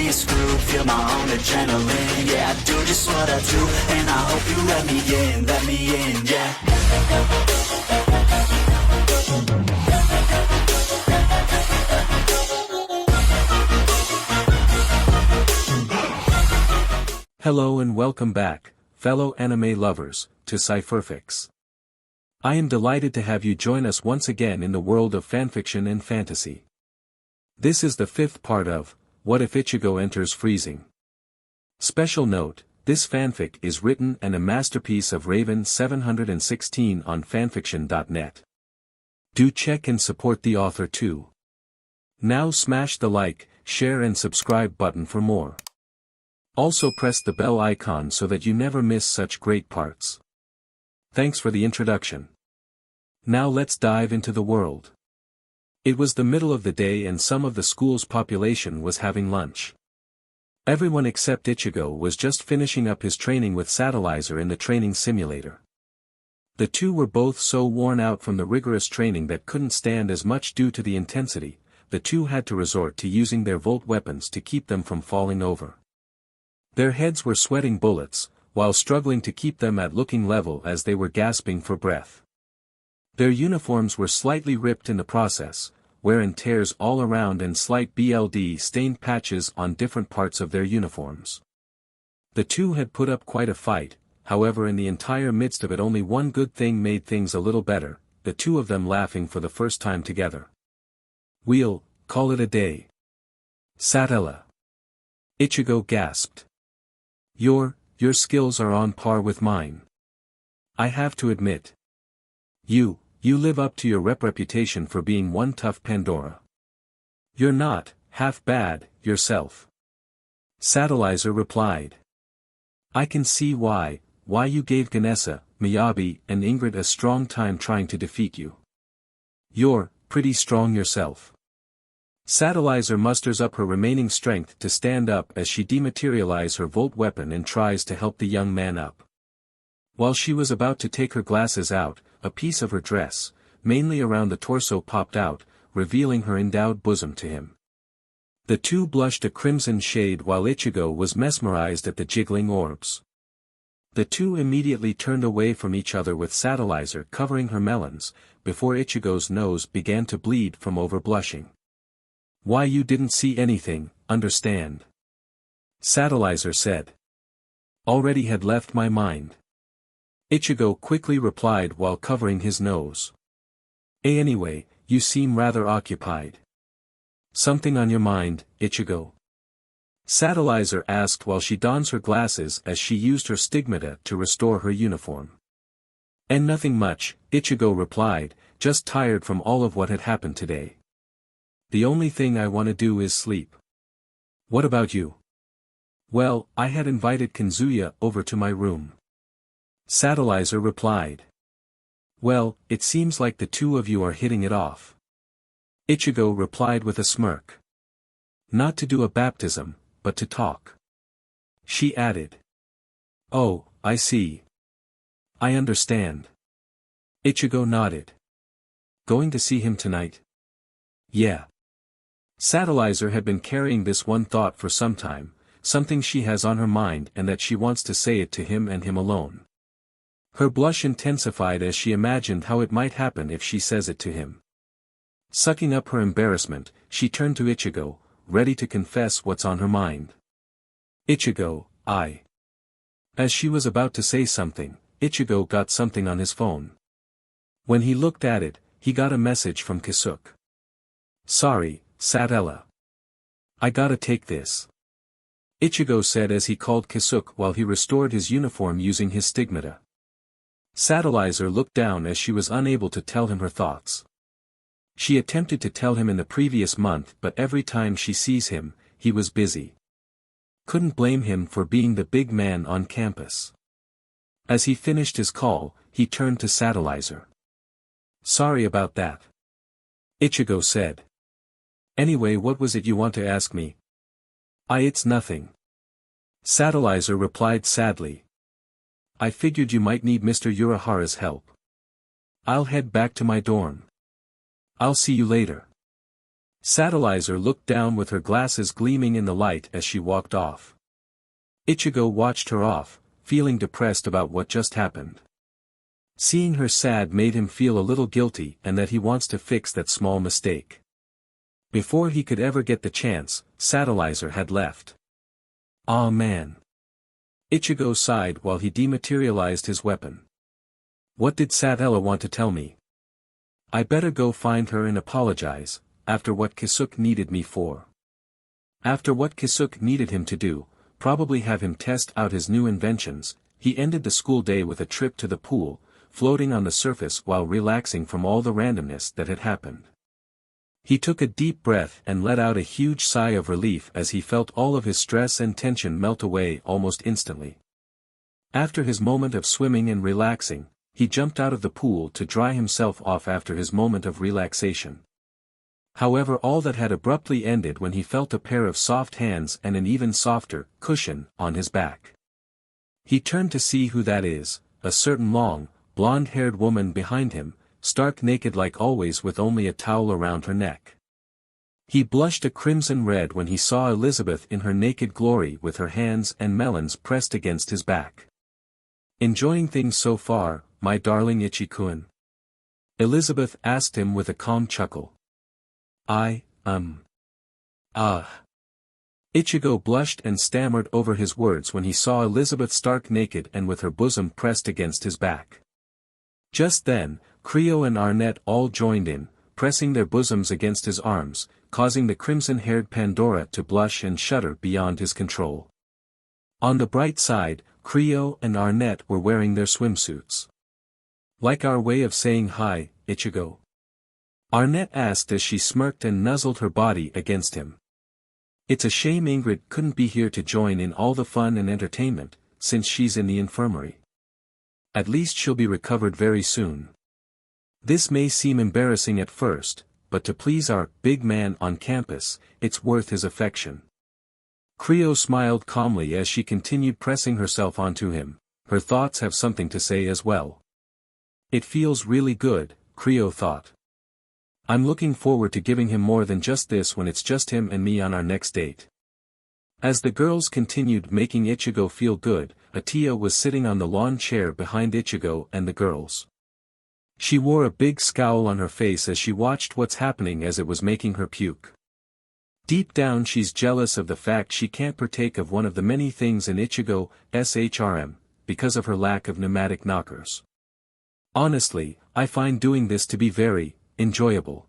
be a screw, feel my own adrenaline. Yeah, I do just what I do, and I hope you let me in, yeah. Hello and welcome back, fellow anime lovers, to Cypherfics. I am delighted to have you join us once again in the world of fanfiction and fantasy. This is the fifth part of, What If Ichigo Enters Freezing? Special note, this fanfic is written and a masterpiece of Raven 716 on fanfiction.net. Do check and support the author too. Now smash the like, share and subscribe button for more. Also press the bell icon so that you never miss such great parts. Thanks for the introduction. Now let's dive into the world. It was the middle of the day and some of the school's population was having lunch. Everyone except Ichigo was just finishing up his training with Satellizer in the training simulator. The two were both so worn out from the rigorous training that couldn't stand as much due to the intensity. The two had to resort to using their volt weapons to keep them from falling over. Their heads were sweating bullets, while struggling to keep them at looking level as they were gasping for breath. Their uniforms were slightly ripped in the process, wear and tears all around and slight blood-stained patches on different parts of their uniforms. The two had put up quite a fight, however in the entire midst of it only one good thing made things a little better, the two of them laughing for the first time together. "We'll call it a day. Satella." Ichigo gasped. Your skills are on par with mine. I have to admit. You live up to your reputation for being one tough Pandora. You're not half bad yourself. Satellizer replied. I can see why you gave Ganesa, Miyabi and Ingrid a strong time trying to defeat you. You're pretty strong yourself. Satellizer musters up her remaining strength to stand up as she dematerializes her volt weapon and tries to help the young man up. While she was about to take her glasses out, a piece of her dress, mainly around the torso popped out, revealing her endowed bosom to him. The two blushed a crimson shade while Ichigo was mesmerized at the jiggling orbs. The two immediately turned away from each other with Satellizer covering her melons, before Ichigo's nose began to bleed from over-blushing. Why you didn't see anything, understand? Satellizer said. Already had left my mind. Ichigo quickly replied while covering his nose. Anyway, you seem rather occupied. Something on your mind, Ichigo? Satellizer asked while she dons her glasses as she used her stigmata to restore her uniform. And nothing much, Ichigo replied, just tired from all of what had happened today. The only thing I want to do is sleep. What about you? Well, I had invited Kanzuya over to my room. Satellizer replied. Well, it seems like the two of you are hitting it off. Ichigo replied with a smirk. Not to do a baptism, but to talk. She added. Oh, I see. I understand. Ichigo nodded. Going to see him tonight? Yeah. Satellizer had been carrying this one thought for some time, something she has on her mind and that she wants to say it to him and him alone. Her blush intensified as she imagined how it might happen if she says it to him. Sucking up her embarrassment, she turned to Ichigo, ready to confess what's on her mind. Ichigo, As she was about to say something, Ichigo got something on his phone. When he looked at it, he got a message from Kisuke. Sorry, Satella. I gotta take this. Ichigo said as he called Kisuke while he restored his uniform using his stigmata. Satellizer looked down as she was unable to tell him her thoughts. She attempted to tell him in the previous month but every time she sees him, he was busy. Couldn't blame him for being the big man on campus. As he finished his call, he turned to Satellizer. Sorry about that. Ichigo said. Anyway, what was it you want to ask me? It's nothing. Satellizer replied sadly. I figured you might need Mr. Urahara's help. I'll head back to my dorm. I'll see you later. Satellizer looked down with her glasses gleaming in the light as she walked off. Ichigo watched her off, feeling depressed about what just happened. Seeing her sad made him feel a little guilty and that he wants to fix that small mistake. Before he could ever get the chance, Satellizer had left. Aw man. Ichigo sighed while he dematerialized his weapon. What did Satella want to tell me? I better go find her and apologize, after what Kisuke needed me for. After what Kisuke needed him to do, probably have him test out his new inventions, he ended the school day with a trip to the pool, floating on the surface while relaxing from all the randomness that had happened. He took a deep breath and let out a huge sigh of relief as he felt all of his stress and tension melt away almost instantly. After his moment of swimming and relaxing, he jumped out of the pool to dry himself off after his moment of relaxation. However, all that had abruptly ended when he felt a pair of soft hands and an even softer cushion on his back. He turned to see who that is, a certain long, blonde-haired woman behind him, stark naked like always with only a towel around her neck. He blushed a crimson red when he saw Elizabeth in her naked glory with her hands and melons pressed against his back. Enjoying things so far, my darling Ichi-kun? Elizabeth asked him with a calm chuckle. Ichigo blushed and stammered over his words when he saw Elizabeth stark naked and with her bosom pressed against his back. Just then, Creo and Arnett all joined in, pressing their bosoms against his arms, causing the crimson-haired Pandora to blush and shudder beyond his control. On the bright side, Creo and Arnett were wearing their swimsuits. Like our way of saying hi, Ichigo? Arnett asked as she smirked and nuzzled her body against him. It's a shame Ingrid couldn't be here to join in all the fun and entertainment, since she's in the infirmary. At least she'll be recovered very soon. This may seem embarrassing at first, but to please our big man on campus, it's worth his affection. Creo smiled calmly as she continued pressing herself onto him. Her thoughts have something to say as well. It feels really good, Creo thought. I'm looking forward to giving him more than just this when it's just him and me on our next date. As the girls continued making Ichigo feel good, Atiya was sitting on the lawn chair behind Ichigo and the girls. She wore a big scowl on her face as she watched what's happening as it was making her puke. Deep down she's jealous of the fact she can't partake of one of the many things in Ichigo's HAREM, because of her lack of pneumatic knockers. Honestly, I find doing this to be very enjoyable.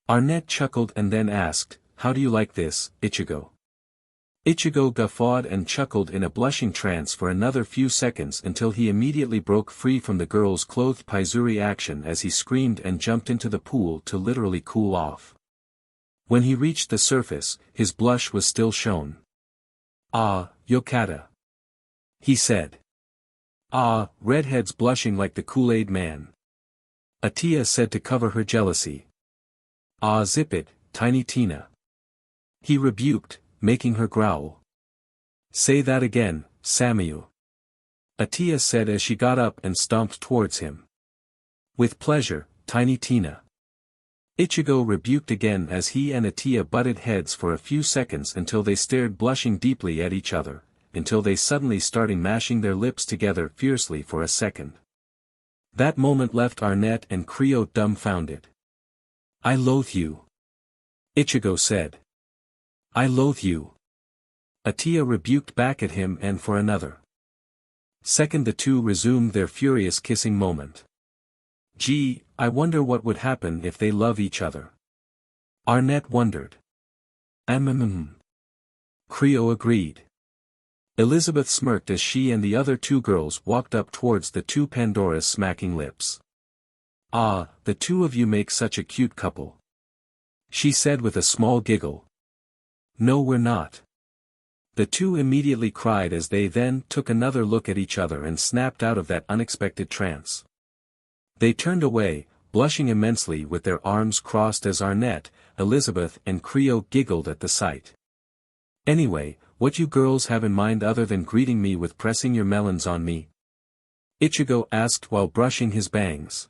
Arnett chuckled and then asked, how do you like this, Ichigo? Ichigo guffawed and chuckled in a blushing trance for another few seconds until he immediately broke free from the girl's clothed paizuri action as he screamed and jumped into the pool to literally cool off. When he reached the surface, his blush was still shown. Ah, Yokata. He said. Ah, redhead's blushing like the Kool-Aid man. Atiya said to cover her jealousy. Ah, zip it, Tiny Tina. He rebuked, making her growl. Say that again, Samyu. Atiya said as she got up and stomped towards him. With pleasure, Tiny Tina. Ichigo rebuked again as he and Atiya butted heads for a few seconds until they stared blushing deeply at each other, until they suddenly started mashing their lips together fiercely for a second. That moment left Arnett and Creo dumbfounded. I loathe you. Ichigo said. I loathe you. Atiya rebuked back at him and for another second the two resumed their furious kissing moment. Gee, I wonder what would happen if they love each other. Arnett wondered. Creo agreed. Elizabeth smirked as she and the other two girls walked up towards the two Pandoras smacking lips. Ah, the two of you make such a cute couple. She said with a small giggle. No, we're not. The two immediately cried as they then took another look at each other and snapped out of that unexpected trance. They turned away, blushing immensely with their arms crossed as Arnett, Elizabeth and Creo giggled at the sight. Anyway, what you girls have in mind other than greeting me with pressing your melons on me? Ichigo asked while brushing his bangs.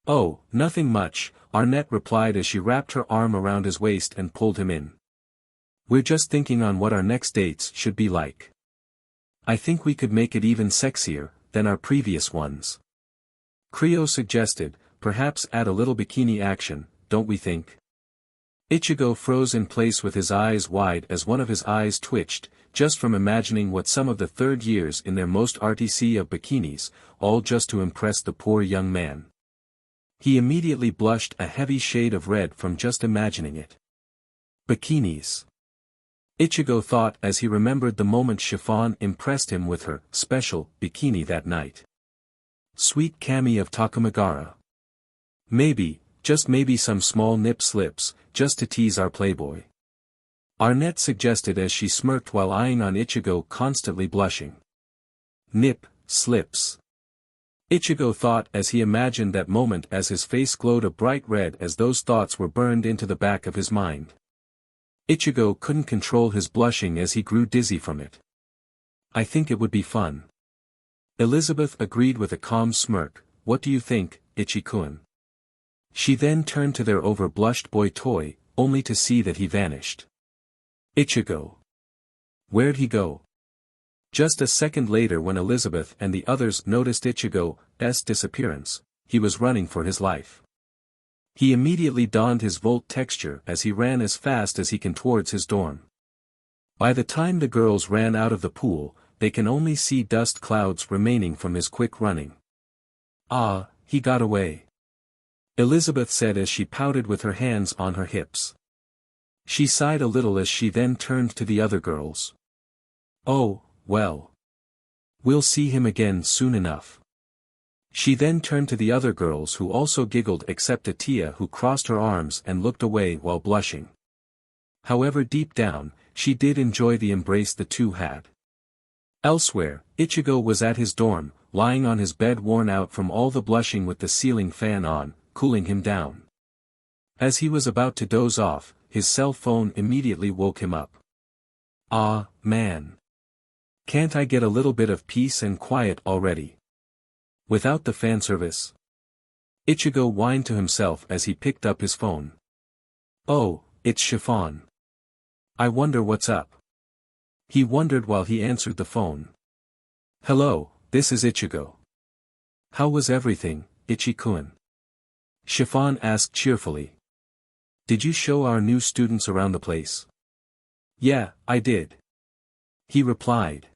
Oh, nothing much, Arnett replied as she wrapped her arm around his waist and pulled him in. We're just thinking on what our next dates should be like. I think we could make it even sexier than our previous ones. Creo suggested, perhaps add a little bikini action, don't we think? Ichigo froze in place with his eyes wide as one of his eyes twitched, just from imagining what some of the third years in their most artsy of bikinis, all just to impress the poor young man. He immediately blushed a heavy shade of red from just imagining it. Bikinis. Ichigo thought as he remembered the moment Chiffon impressed him with her special bikini that night. Sweet Kami of Takamagara. Maybe, just maybe some small nip slips, just to tease our playboy. Arnett suggested as she smirked while eyeing on Ichigo constantly blushing. Nip, slips. Ichigo thought as he imagined that moment as his face glowed a bright red as those thoughts were burned into the back of his mind. Ichigo couldn't control his blushing as he grew dizzy from it. I think it would be fun. Elizabeth agreed with a calm smirk, what do you think, Ichi-kun? She then turned to their over-blushed boy toy, only to see that he vanished. Ichigo. Where'd he go? Just a second later when Elizabeth and the others noticed Ichigo's disappearance, he was running for his life. He immediately donned his Volt texture as he ran as fast as he can towards his dorm. By the time the girls ran out of the pool, they can only see dust clouds remaining from his quick running. Ah, he got away. Elizabeth said as she pouted with her hands on her hips. She sighed a little as she then turned to the other girls. Oh, well. We'll see him again soon enough. She then turned to the other girls who also giggled except Atia who crossed her arms and looked away while blushing. However deep down, she did enjoy the embrace the two had. Elsewhere, Ichigo was at his dorm, lying on his bed worn out from all the blushing with the ceiling fan on, cooling him down. As he was about to doze off, his cell phone immediately woke him up. Ah, man. Can't I get a little bit of peace and quiet already? Without the fan service? Ichigo whined to himself as he picked up his phone. Oh, it's Chiffon. I wonder what's up. He wondered while he answered the phone. Hello, this is Ichigo. How was everything, Ichi-kun? Chiffon asked cheerfully. Did you show our new students around the place? Yeah, I did. He replied.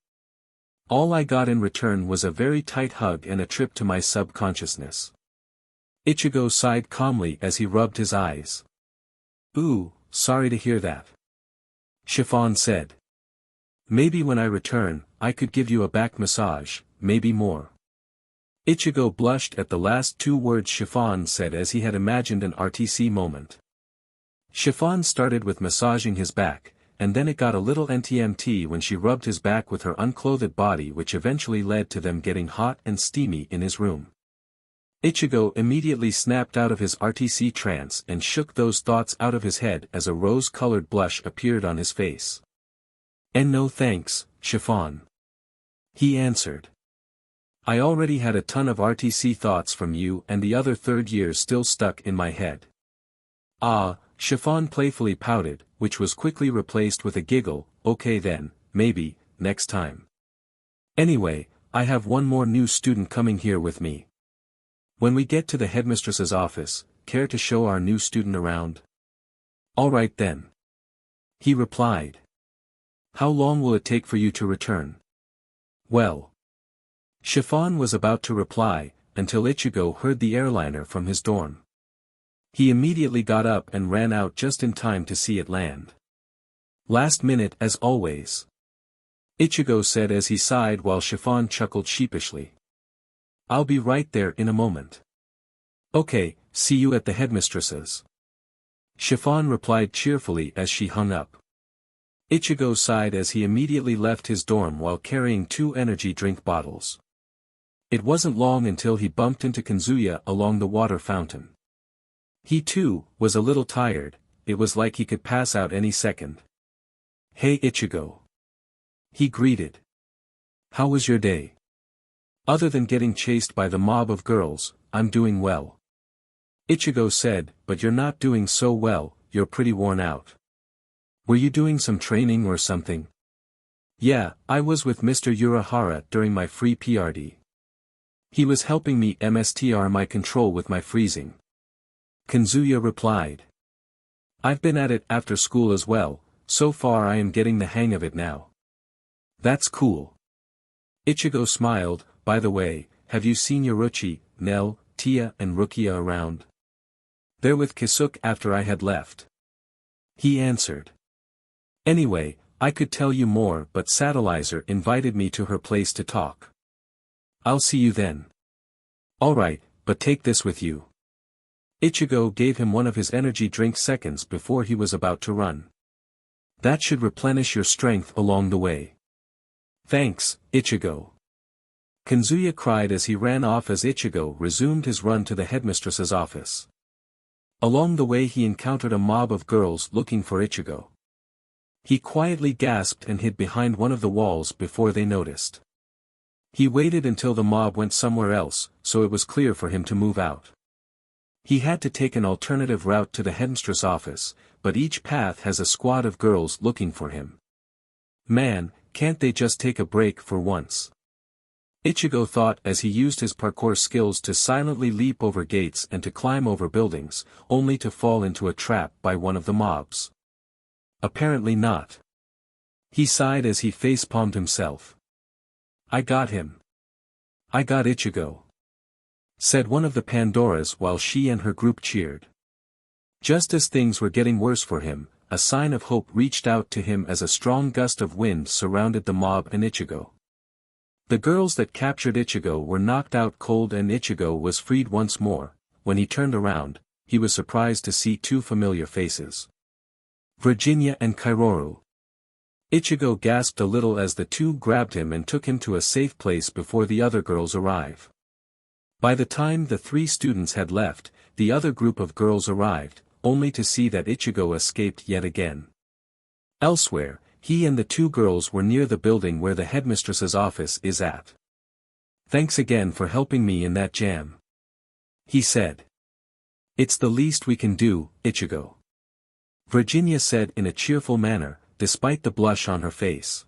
All I got in return was a very tight hug and a trip to my subconsciousness. Ichigo sighed calmly as he rubbed his eyes. Ooh, sorry to hear that. Chiffon said. Maybe when I return, I could give you a back massage, maybe more. Ichigo blushed at the last two words Chiffon said as he had imagined an RTC moment. Chiffon started with massaging his back, and then it got a little NTMT when she rubbed his back with her unclothed body which eventually led to them getting hot and steamy in his room. Ichigo immediately snapped out of his RTC trance and shook those thoughts out of his head as a rose-colored blush appeared on his face. And no thanks, Chiffon. He answered. I already had a ton of RTC thoughts from you and the other third years still stuck in my head. Ah, Chiffon playfully pouted, which was quickly replaced with a giggle, okay then, maybe, next time. Anyway, I have one more new student coming here with me. When we get to the headmistress's office, care to show our new student around? All right then. He replied. How long will it take for you to return? Well. Chiffon was about to reply, until Ichigo heard the airliner from his dorm. He immediately got up and ran out just in time to see it land. Last minute as always. Ichigo said as he sighed while Chiffon chuckled sheepishly. I'll be right there in a moment. Okay, see you at the headmistress's. Chiffon replied cheerfully as she hung up. Ichigo sighed as he immediately left his dorm while carrying 2 energy drink bottles. It wasn't long until he bumped into Kanzuya along the water fountain. He too was a little tired, it was like he could pass out any second. Hey Ichigo. He greeted. How was your day? Other than getting chased by the mob of girls, I'm doing well. Ichigo said, but you're not doing so well, you're pretty worn out. Were you doing some training or something? Yeah, I was with Mr. Urahara during my free PRD. He was helping me MSTR my control with my freezing. Kanzuya replied. I've been at it after school as well, so far I am getting the hang of it now. That's cool. Ichigo smiled, by the way, have you seen Yoruchi, Nell, Tia and Rukia around? They're with Kisuke after I had left. He answered. Anyway, I could tell you more but Satellizer invited me to her place to talk. I'll see you then. Alright, but take this with you. Ichigo gave him one of his energy drink seconds before he was about to run. That should replenish your strength along the way. Thanks, Ichigo. Kanzuya cried as he ran off as Ichigo resumed his run to the headmistress's office. Along the way he encountered a mob of girls looking for Ichigo. He quietly gasped and hid behind one of the walls before they noticed. He waited until the mob went somewhere else, so it was clear for him to move out. He had to take an alternative route to the headmistress office, but each path has a squad of girls looking for him. Man, can't they just take a break for once? Ichigo thought as he used his parkour skills to silently leap over gates and to climb over buildings, only to fall into a trap by one of the mobs. Apparently not. He sighed as he face-palmed himself. I got him. I got Ichigo, said one of the Pandoras while she and her group cheered. Just as things were getting worse for him, a sign of hope reached out to him as a strong gust of wind surrounded the mob and Ichigo. The girls that captured Ichigo were knocked out cold and Ichigo was freed once more. When he turned around, he was surprised to see two familiar faces. Virginia and Kaoru. Ichigo gasped a little as the two grabbed him and took him to a safe place before the other girls arrived. By the time the three students had left, the other group of girls arrived, only to see that Ichigo escaped yet again. Elsewhere, he and the two girls were near the building where the headmistress's office is at. Thanks again for helping me in that jam, he said. It's the least we can do, Ichigo, Virginia said in a cheerful manner, despite the blush on her face.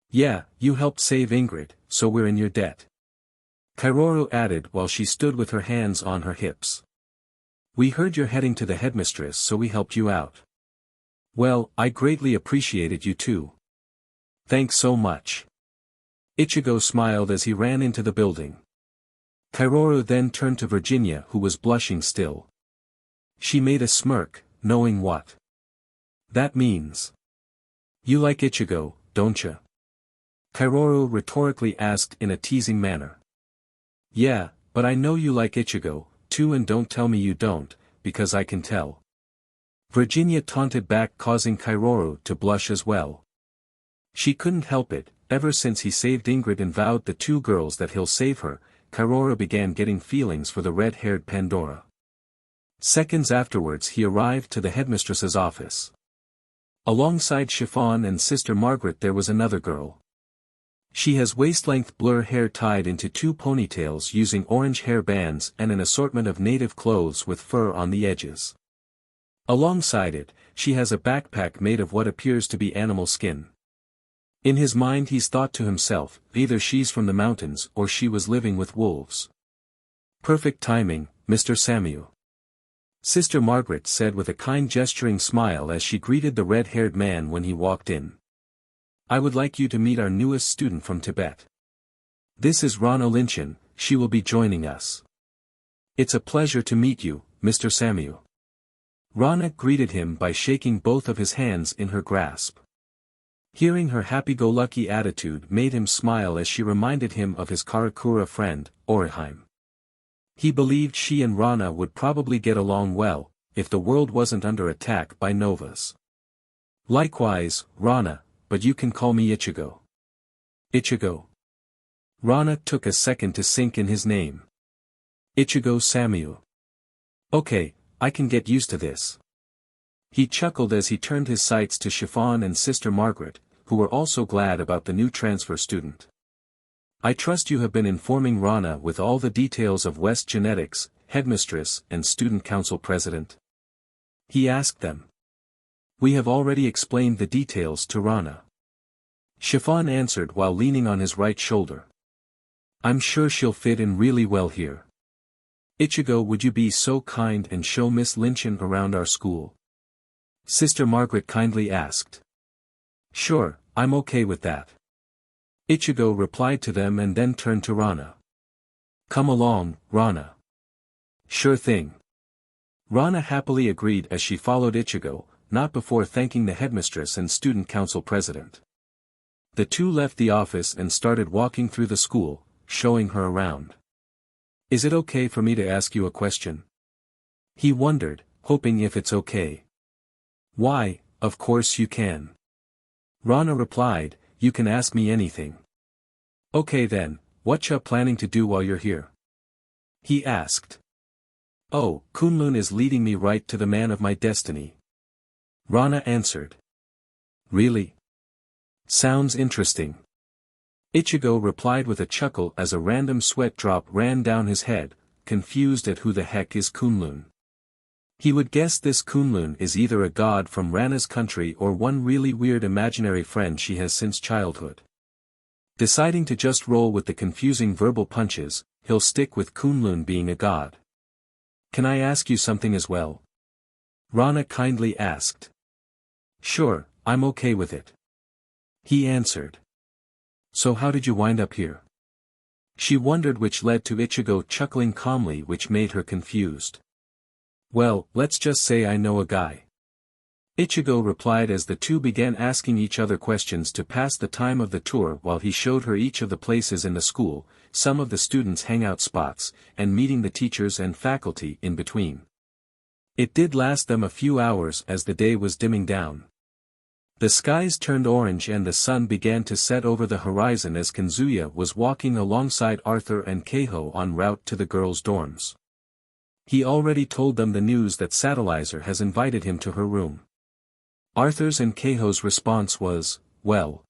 Yeah, you helped save Ingrid, so we're in your debt, Kaoru added while she stood with her hands on her hips. We heard you're heading to the headmistress so we helped you out. Well, I greatly appreciated you too. Thanks so much. Ichigo smiled as he ran into the building. Kaoru then turned to Virginia who was blushing still. She made a smirk, knowing what that means. You like Ichigo, don't ya? Kaoru rhetorically asked in a teasing manner. Yeah, but I know you like Ichigo, too, and don't tell me you don't, because I can tell. Virginia taunted back, causing Kaoru to blush as well. She couldn't help it, ever since he saved Ingrid and vowed the two girls that he'll save her, Kaoru began getting feelings for the red-haired Pandora. Seconds afterwards he arrived to the headmistress's office. Alongside Chiffon and Sister Margaret there was another girl. She has waist-length blur hair tied into two ponytails using orange hair bands and an assortment of native clothes with fur on the edges. Alongside it, she has a backpack made of what appears to be animal skin. In his mind he's thought to himself, either she's from the mountains or she was living with wolves. Perfect timing, Mr. Samuel, Sister Margaret said with a kind gesturing smile as she greeted the red-haired man when he walked in. I would like you to meet our newest student from Tibet. This is Rana Lynchen, she will be joining us. It's a pleasure to meet you, Mr. Samuel. Rana greeted him by shaking both of his hands in her grasp. Hearing her happy-go-lucky attitude made him smile as she reminded him of his Karakura friend, Orihime. He believed she and Rana would probably get along well, if the world wasn't under attack by Novas. Likewise, Rana, but you can call me Ichigo. Ichigo. Rana took a second to sink in his name. Ichigo Samuel. Okay, I can get used to this. He chuckled as he turned his sights to Chiffon and Sister Margaret, who were also glad about the new transfer student. I trust you have been informing Rana with all the details of West genetics, headmistress and student council president? He asked them. We have already explained the details to Rana. Chiffon answered while leaning on his right shoulder. I'm sure she'll fit in really well here. Ichigo, would you be so kind and show Miss Lynchen around our school? Sister Margaret kindly asked. Sure, I'm okay with that. Ichigo replied to them and then turned to Rana. Come along, Rana. Sure thing. Rana happily agreed as she followed Ichigo, not before thanking the headmistress and student council president. The two left the office and started walking through the school, showing her around. Is it okay for me to ask you a question? He wondered, hoping if it's okay. Why, of course you can. Rana replied, you can ask me anything. Okay then, what you planning to do while you're here? He asked. Oh, Kunlun is leading me right to the man of my destiny. Rana answered. Really? Sounds interesting. Ichigo replied with a chuckle as a random sweat drop ran down his head, confused at who the heck is Kunlun. He would guess this Kunlun is either a god from Rana's country or one really weird imaginary friend she has since childhood. Deciding to just roll with the confusing verbal punches, he'll stick with Kunlun being a god. Can I ask you something as well? Rana kindly asked. Sure, I'm okay with it. He answered. So how did you wind up here? She wondered, which led to Ichigo chuckling calmly, which made her confused. Well, let's just say I know a guy. Ichigo replied as the two began asking each other questions to pass the time of the tour while he showed her each of the places in the school, some of the students' hangout spots, and meeting the teachers and faculty in between. It did last them a few hours as the day was dimming down. The skies turned orange and the sun began to set over the horizon as Kanzuya was walking alongside Arthur and Keiho en route to the girls' dorms. He already told them the news that Satellizer has invited him to her room. Arthur's and Keiho's response was, well.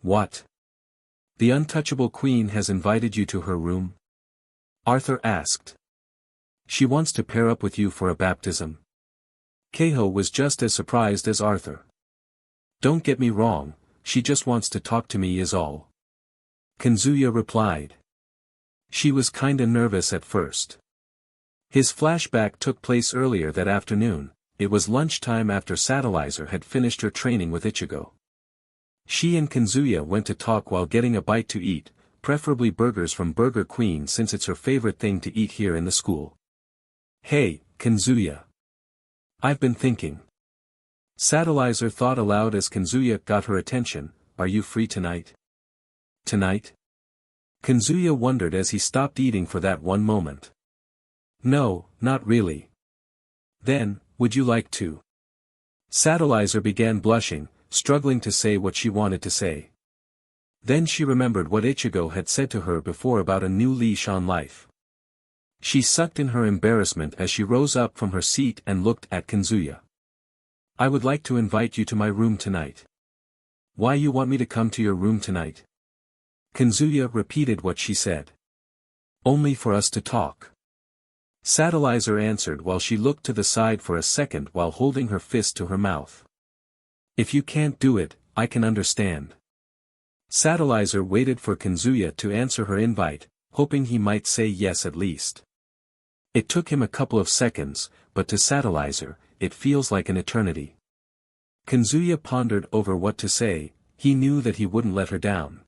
What? The untouchable queen has invited you to her room? Arthur asked. She wants to pair up with you for a baptism. Keiho was just as surprised as Arthur. Don't get me wrong, she just wants to talk to me is all. Kanzuya replied. She was kinda nervous at first. His flashback took place earlier that afternoon. It was lunchtime after Satellizer had finished her training with Ichigo. She and Kanzuya went to talk while getting a bite to eat, preferably burgers from Burger Queen since it's her favorite thing to eat here in the school. Hey, Kanzuya. I've been thinking. Satellizer thought aloud as Kanzuya got her attention, are you free tonight? Tonight? Kanzuya wondered as he stopped eating for that one moment. No, not really. Then, would you like to? Satellizer began blushing, struggling to say what she wanted to say. Then she remembered what Ichigo had said to her before about a new leash on life. She sucked in her embarrassment as she rose up from her seat and looked at Kanzuya. I would like to invite you to my room tonight. Why you want me to come to your room tonight? Kanzuya repeated what she said. Only for us to talk. Satellizer answered while she looked to the side for a second while holding her fist to her mouth. If you can't do it, I can understand. Satellizer waited for Kanzuya to answer her invite, hoping he might say yes at least. It took him a couple of seconds, but to Satellizer, it feels like an eternity. Kanzuya pondered over what to say, he knew that he wouldn't let her down.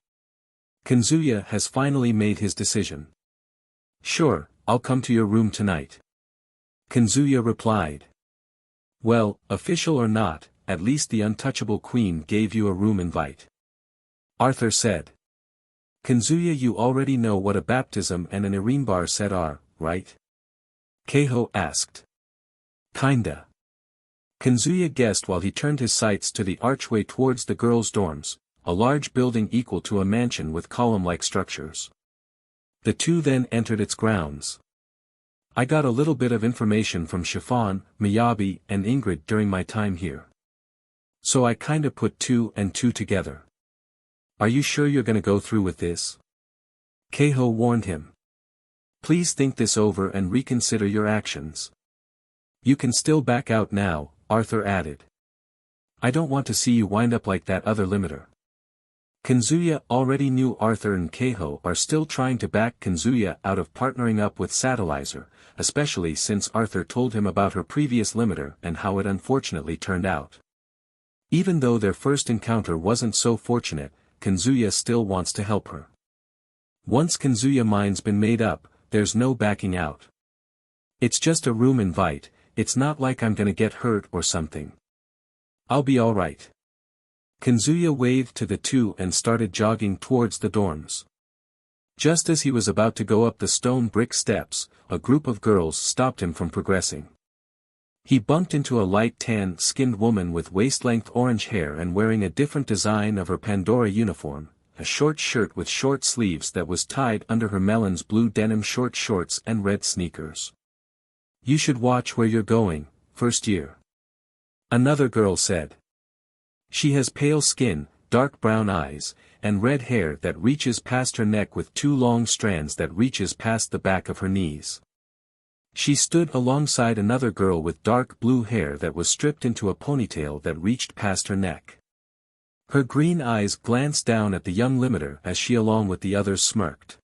Kanzuya has finally made his decision. Sure, I'll come to your room tonight. Kanzuya replied. Well, official or not, at least the untouchable queen gave you a room invite. Arthur said. Kanzuya, you already know what a baptism and an irinbar set are, right? Keiho asked. Kinda. Kanzuya guessed while he turned his sights to the archway towards the girls' dorms, a large building equal to a mansion with column-like structures. The two then entered its grounds. I got a little bit of information from Chiffon, Miyabi, and Ingrid during my time here. So I kinda put two and two together. Are you sure you're gonna go through with this? Keiho warned him. Please think this over and reconsider your actions. You can still back out now, Arthur added. I don't want to see you wind up like that other limiter. Kazuya already knew Arthur and Keiho are still trying to back Kazuya out of partnering up with Satellizer, especially since Arthur told him about her previous limiter and how it unfortunately turned out. Even though their first encounter wasn't so fortunate, Kazuya still wants to help her. Once Kazuya's mind's been made up, there's no backing out. It's just a room invite, it's not like I'm gonna get hurt or something. I'll be alright. Kazuya waved to the two and started jogging towards the dorms. Just as he was about to go up the stone brick steps, a group of girls stopped him from progressing. He bumped into a light tan-skinned woman with waist-length orange hair and wearing a different design of her Pandora uniform, a short shirt with short sleeves that was tied under her melon's blue denim short shorts and red sneakers. You should watch where you're going, first year. Another girl said. She has pale skin, dark brown eyes, and red hair that reaches past her neck with two long strands that reaches past the back of her knees. She stood alongside another girl with dark blue hair that was stripped into a ponytail that reached past her neck. Her green eyes glanced down at the young limiter as she along with the others smirked.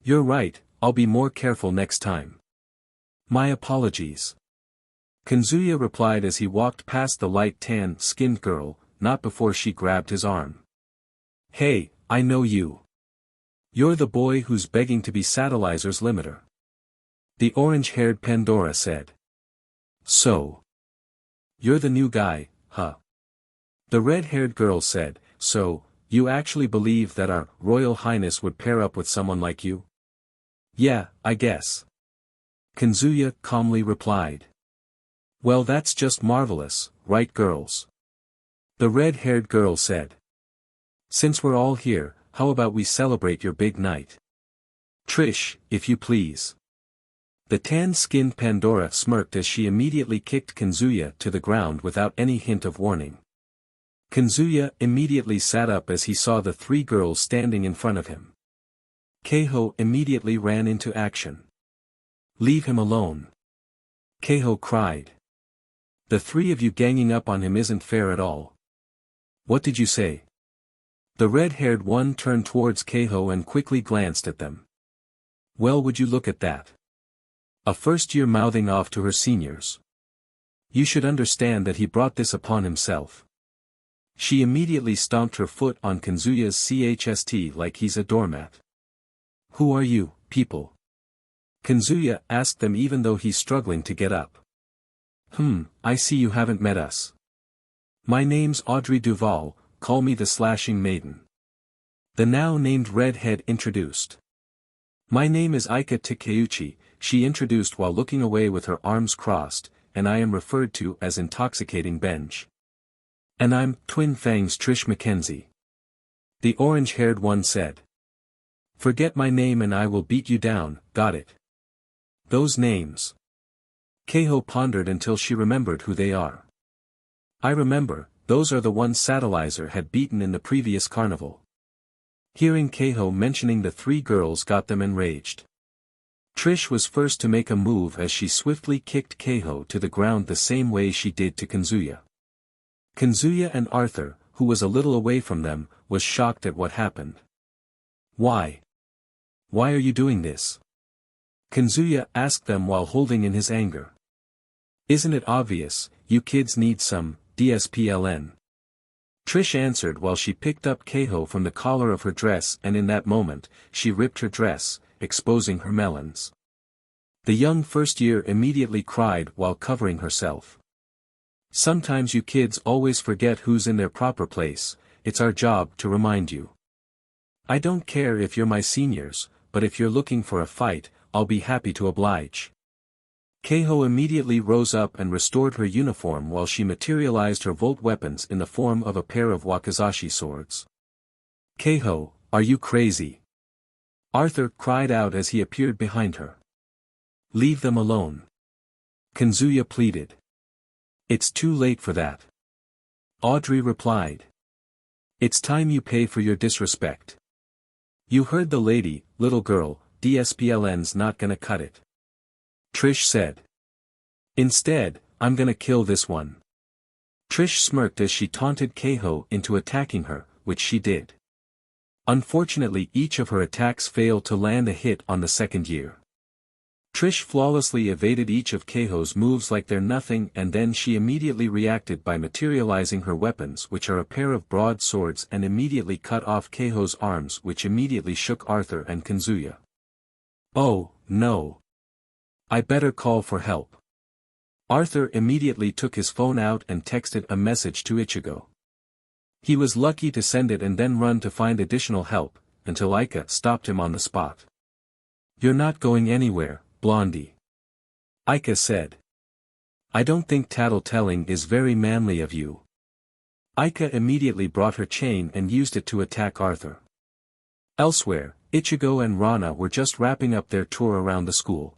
You're right, I'll be more careful next time. My apologies. Kazuya replied as he walked past the light tan-skinned girl, not before she grabbed his arm. Hey, I know you. You're the boy who's begging to be Satellizer's limiter. The orange-haired Pandora said. So. You're the new guy, huh? The red-haired girl said, so, you actually believe that our Royal Highness would pair up with someone like you? Yeah, I guess. Kazuya calmly replied. Well, that's just marvelous, right girls? The red-haired girl said. Since we're all here, how about we celebrate your big night? Trish, if you please. The tan-skinned Pandora smirked as she immediately kicked Kazuya to the ground without any hint of warning. Kazuya immediately sat up as he saw the three girls standing in front of him. Keiho immediately ran into action. Leave him alone. Keiho cried. The three of you ganging up on him isn't fair at all. What did you say? The red-haired one turned towards Keiho and quickly glanced at them. Well, would you look at that? A first-year mouthing off to her seniors. You should understand that he brought this upon himself. She immediately stomped her foot on Kazuya's chest like he's a doormat. Who are you, people? Kazuya asked them even though he's struggling to get up. I see you haven't met us. My name's Audrey Duval, call me the Slashing Maiden. The now-named redhead introduced. My name is Aika Takeuchi, she introduced while looking away with her arms crossed, and I am referred to as Intoxicating Benj. And I'm Twin Fangs Trish Mackenzie. The orange-haired one said. Forget my name and I will beat you down, got it? Those names. Keiho pondered until she remembered who they are. I remember, those are the ones Satellizer had beaten in the previous carnival. Hearing Keiho mentioning the three girls got them enraged. Trish was first to make a move as she swiftly kicked Keiho to the ground the same way she did to Kazuya. Kazuya and Arthur, who was a little away from them, was shocked at what happened. Why? Why are you doing this? Kazuya asked them while holding in his anger. Isn't it obvious, you kids need some DSPLN? Trish answered while she picked up Keiho from the collar of her dress and in that moment, she ripped her dress, exposing her melons. The young first year immediately cried while covering herself. Sometimes you kids always forget who's in their proper place, it's our job to remind you. I don't care if you're my seniors, but if you're looking for a fight, I'll be happy to oblige. Keiho immediately rose up and restored her uniform while she materialized her volt weapons in the form of a pair of wakizashi swords. Keiho, are you crazy? Arthur cried out as he appeared behind her. Leave them alone. Kazuya pleaded. It's too late for that. Audrey replied. It's time you pay for your disrespect. You heard the lady, little girl, DSPLN's not gonna cut it. Trish said. Instead, I'm gonna kill this one. Trish smirked as she taunted Keiho into attacking her, which she did. Unfortunately, each of her attacks failed to land a hit on the second year. Trish flawlessly evaded each of Keiho's moves like they're nothing, and then she immediately reacted by materializing her weapons, which are a pair of broad swords, and immediately cut off Keiho's arms, which immediately shook Arthur and Kazuya. Oh, no. I better call for help. Arthur immediately took his phone out and texted a message to Ichigo. He was lucky to send it and then run to find additional help, until Aika stopped him on the spot. You're not going anywhere, Blondie. Aika said. I don't think tattletelling is very manly of you. Aika immediately brought her chain and used it to attack Arthur. Elsewhere, Ichigo and Rana were just wrapping up their tour around the school.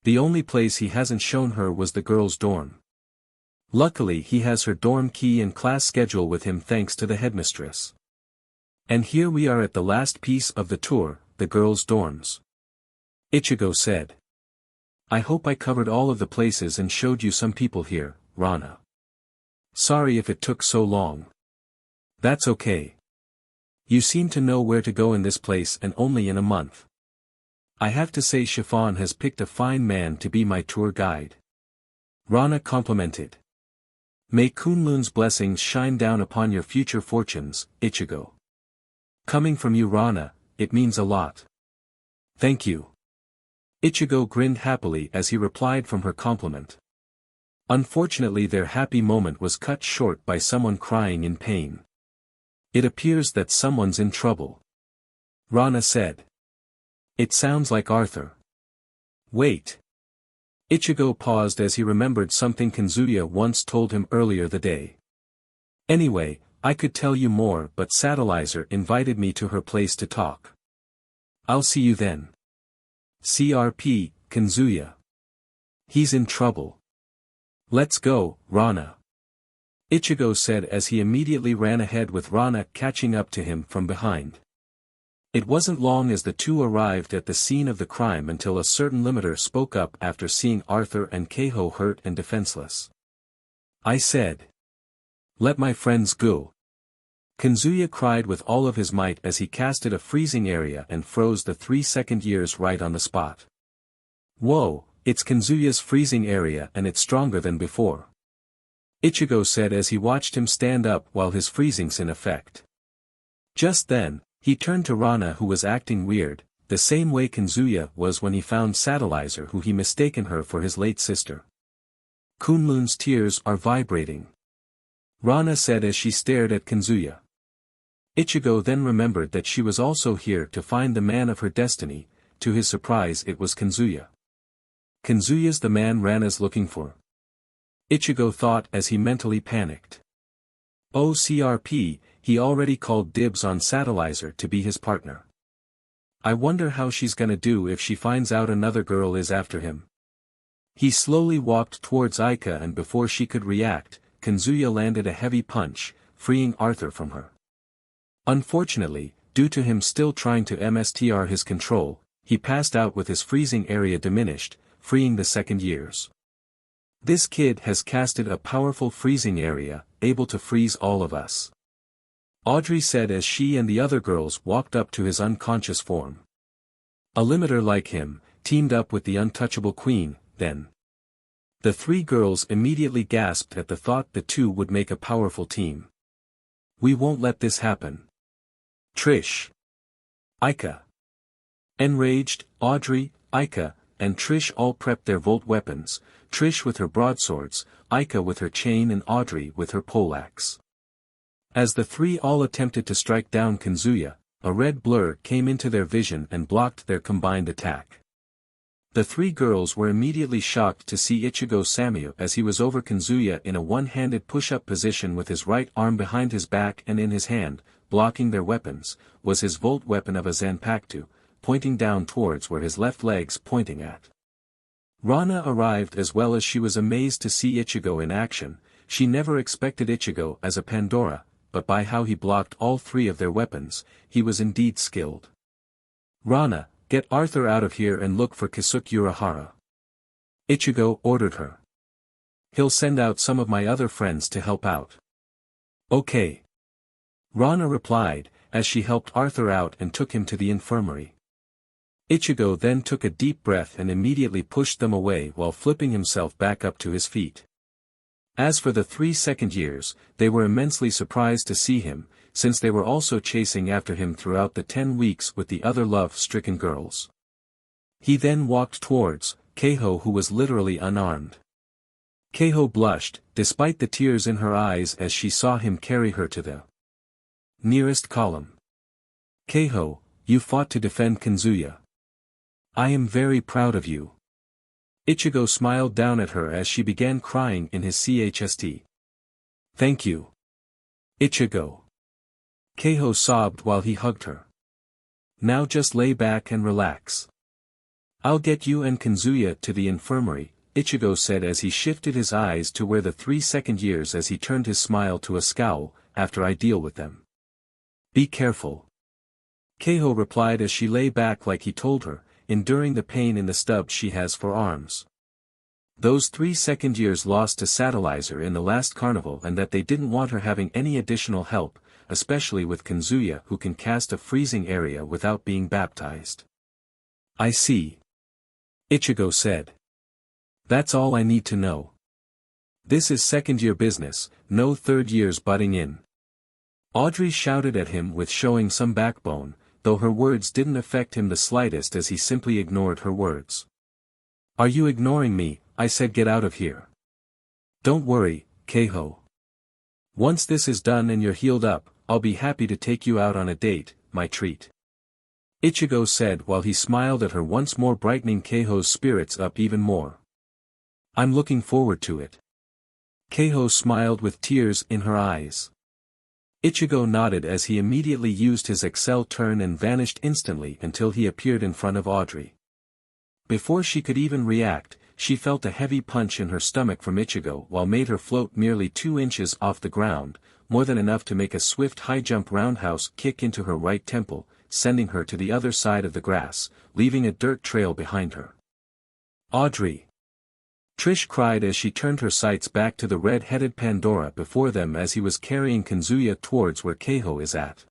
The only place he hasn't shown her was the girls' dorm. Luckily he has her dorm key and class schedule with him thanks to the headmistress. And here we are at the last piece of the tour, the girls' dorms. Ichigo said. I hope I covered all of the places and showed you some people here, Rana. Sorry if it took so long. That's okay. You seem to know where to go in this place and only in a month. I have to say Chiffon has picked a fine man to be my tour guide. Rana complimented. May Kunlun's blessings shine down upon your future fortunes, Ichigo. Coming from you Rana, it means a lot. Thank you. Ichigo grinned happily as he replied from her compliment. Unfortunately their happy moment was cut short by someone crying in pain. It appears that someone's in trouble. Rana said. It sounds like Arthur. Wait. Ichigo paused as he remembered something Kazuya once told him earlier the day. Anyway, I could tell you more but Satellizer invited me to her place to talk. I'll see you then. CRP, Kazuya. He's in trouble. Let's go, Rana. Ichigo said as he immediately ran ahead with Rana catching up to him from behind. It wasn't long as the two arrived at the scene of the crime until a certain limiter spoke up after seeing Arthur and Keiho hurt and defenseless. I said. Let my friends go. Kazuya cried with all of his might as he casted a freezing area and froze the 3 second years right on the spot. Whoa, it's Kazuya's freezing area and it's stronger than before. Ichigo said as he watched him stand up while his freezing's in effect. Just then, he turned to Rana who was acting weird, the same way Kazuya was when he found Satellizer who he mistaken her for his late sister. Kunlun's tears are vibrating. Rana said as she stared at Kazuya. Ichigo then remembered that she was also here to find the man of her destiny. To his surprise it was Kazuya. Kazuya's the man Rana's looking for. Ichigo thought as he mentally panicked. Oh CRP, he already called dibs on Satellizer to be his partner. I wonder how she's gonna do if she finds out another girl is after him. He slowly walked towards Aika and before she could react, Kazuya landed a heavy punch, freeing Arthur from her. Unfortunately, due to him still trying to MSTR his control, he passed out with his freezing area diminished, freeing the second years. This kid has casted a powerful freezing area, able to freeze all of us. Audrey said as she and the other girls walked up to his unconscious form. A limiter like him, teamed up with the untouchable queen, then. The three girls immediately gasped at the thought the two would make a powerful team. We won't let this happen. Trish. Aika. Enraged, Audrey, Aika, and Trish all prepped their volt weapons, Trish with her broadswords, Aika with her chain and Audrey with her poleaxe. As the three all attempted to strike down Kazuya, a red blur came into their vision and blocked their combined attack. The three girls were immediately shocked to see Ichigo Samyu as he was over Kazuya in a one-handed push-up position with his right arm behind his back and in his hand, blocking their weapons, was his volt weapon of a Zanpakuto, pointing down towards where his left leg's pointing at. Rana arrived as well as she was amazed to see Ichigo in action. She never expected Ichigo as a Pandora, but by how he blocked all three of their weapons, he was indeed skilled. Rana, Get Arthur out of here and look for Kisuke Urahara. Ichigo ordered her. He'll send out some of my other friends to help out. Okay. Rana replied, as she helped Arthur out and took him to the infirmary. Ichigo then took a deep breath and immediately pushed them away while flipping himself back up to his feet. As for the 3 second years, they were immensely surprised to see him, since they were also chasing after him throughout the 10 weeks with the other love-stricken girls. He then walked towards Keiho, who was literally unarmed. Keiho blushed, despite the tears in her eyes as she saw him carry her to the nearest column. Keiho, you fought to defend Kanzuya. I am very proud of you. Ichigo smiled down at her as she began crying in his chst. Thank you. Ichigo. Keiho sobbed while he hugged her. Now just lay back and relax. I'll get you and Kanzuya to the infirmary, Ichigo said as he shifted his eyes to where the 3 second years as he turned his smile to a scowl, after I deal with them. Be careful. Keiho replied as she lay back like he told her, enduring the pain in the stubs she has for arms. Those 3 second years lost to Satellizer in the last carnival, and that they didn't want her having any additional help, especially with Kanzuya, who can cast a freezing area without being baptized. I see. Ichigo said. That's all I need to know. This is second year business, no third years butting in. Audrey shouted at him with showing some backbone, though her words didn't affect him the slightest as he simply ignored her words. Are you ignoring me? I said get out of here. Don't worry, Keiho. Once this is done and you're healed up, I'll be happy to take you out on a date, my treat. Ichigo said while he smiled at her once more, brightening Keiho's spirits up even more. I'm looking forward to it. Keiho smiled with tears in her eyes. Ichigo nodded as he immediately used his Excel turn and vanished instantly until he appeared in front of Audrey. Before she could even react, she felt a heavy punch in her stomach from Ichigo while made her float merely 2 inches off the ground, more than enough to make a swift high-jump roundhouse kick into her right temple, sending her to the other side of the grass, leaving a dirt trail behind her. Audrey! Trish cried as she turned her sights back to the red-headed Pandora before them as he was carrying Kanzuya towards where Keiho is at.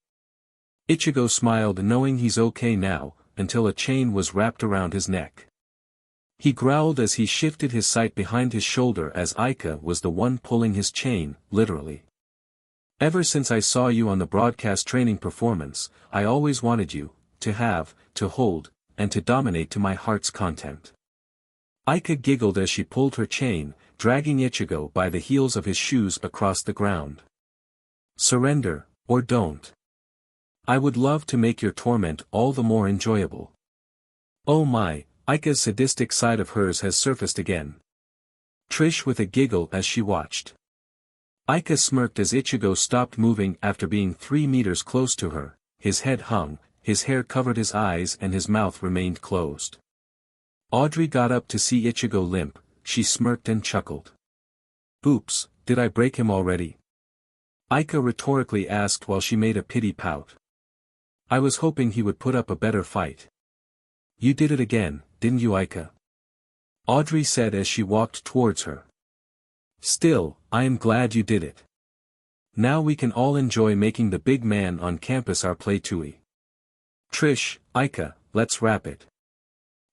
Ichigo smiled knowing he's okay now, until a chain was wrapped around his neck. He growled as he shifted his sight behind his shoulder as Aika was the one pulling his chain, literally. Ever since I saw you on the broadcast training performance, I always wanted you, to have, to hold, and to dominate to my heart's content. Aika giggled as she pulled her chain, dragging Ichigo by the heels of his shoes across the ground. Surrender, or don't. I would love to make your torment all the more enjoyable. Oh my, Aika's sadistic side of hers has surfaced again. Trish with a giggle as she watched. Aika smirked as Ichigo stopped moving after being 3 meters close to her, his head hung, his hair covered his eyes and his mouth remained closed. Audrey got up to see Ichigo limp, she smirked and chuckled. Oops, did I break him already? Aika rhetorically asked while she made a pity pout. I was hoping he would put up a better fight. You did it again, didn't you, Aika? Audrey said as she walked towards her. Still, I am glad you did it. Now we can all enjoy making the big man on campus our play tui. Trish, Aika, let's wrap it.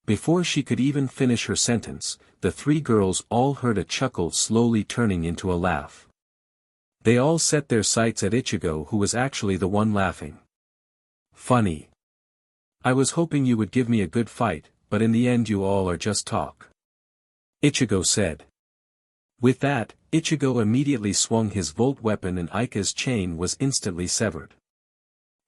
Before she could even finish her sentence, the 3 girls all heard a chuckle slowly turning into a laugh. They all set their sights at Ichigo, who was actually the one laughing. Funny. I was hoping you would give me a good fight, but in the end you all are just talk. Ichigo said. With that, Ichigo immediately swung his volt weapon and Aika's chain was instantly severed.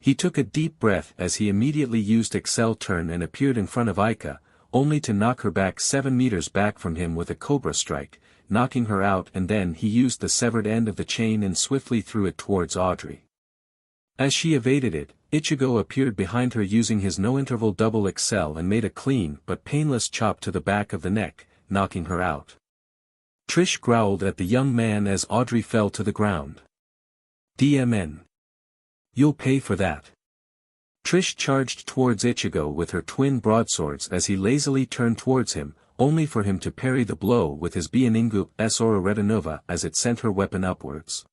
He took a deep breath as he immediately used Excel turn and appeared in front of Aika, only to knock her back 7 meters back from him with a cobra strike, knocking her out, and then he used the severed end of the chain and swiftly threw it towards Audrey. As she evaded it, Ichigo appeared behind her using his no-interval double Excel and made a clean but painless chop to the back of the neck, knocking her out. Trish growled at the young man as Audrey fell to the ground. DMN. You'll pay for that. Trish charged towards Ichigo with her twin broadswords as he lazily turned towards him, only for him to parry the blow with his Bianingu Aura Retinova as it sent her weapon upwards.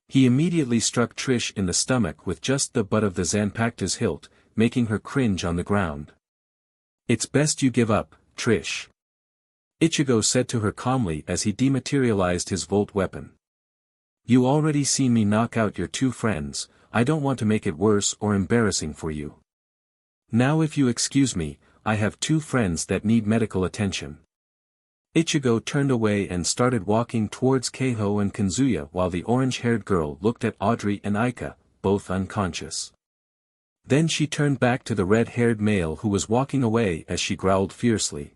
He immediately struck Trish in the stomach with just the butt of the Zanpakuto's hilt, making her cringe on the ground. "It's best you give up, Trish," Ichigo said to her calmly as he dematerialized his Volt weapon. "You already seen me knock out your two friends, I don't want to make it worse or embarrassing for you. Now if you excuse me, I have two friends that need medical attention." Ichigo turned away and started walking towards Keiho and Kanzuya while the orange-haired girl looked at Audrey and Aika, both unconscious. Then she turned back to the red-haired male who was walking away as she growled fiercely.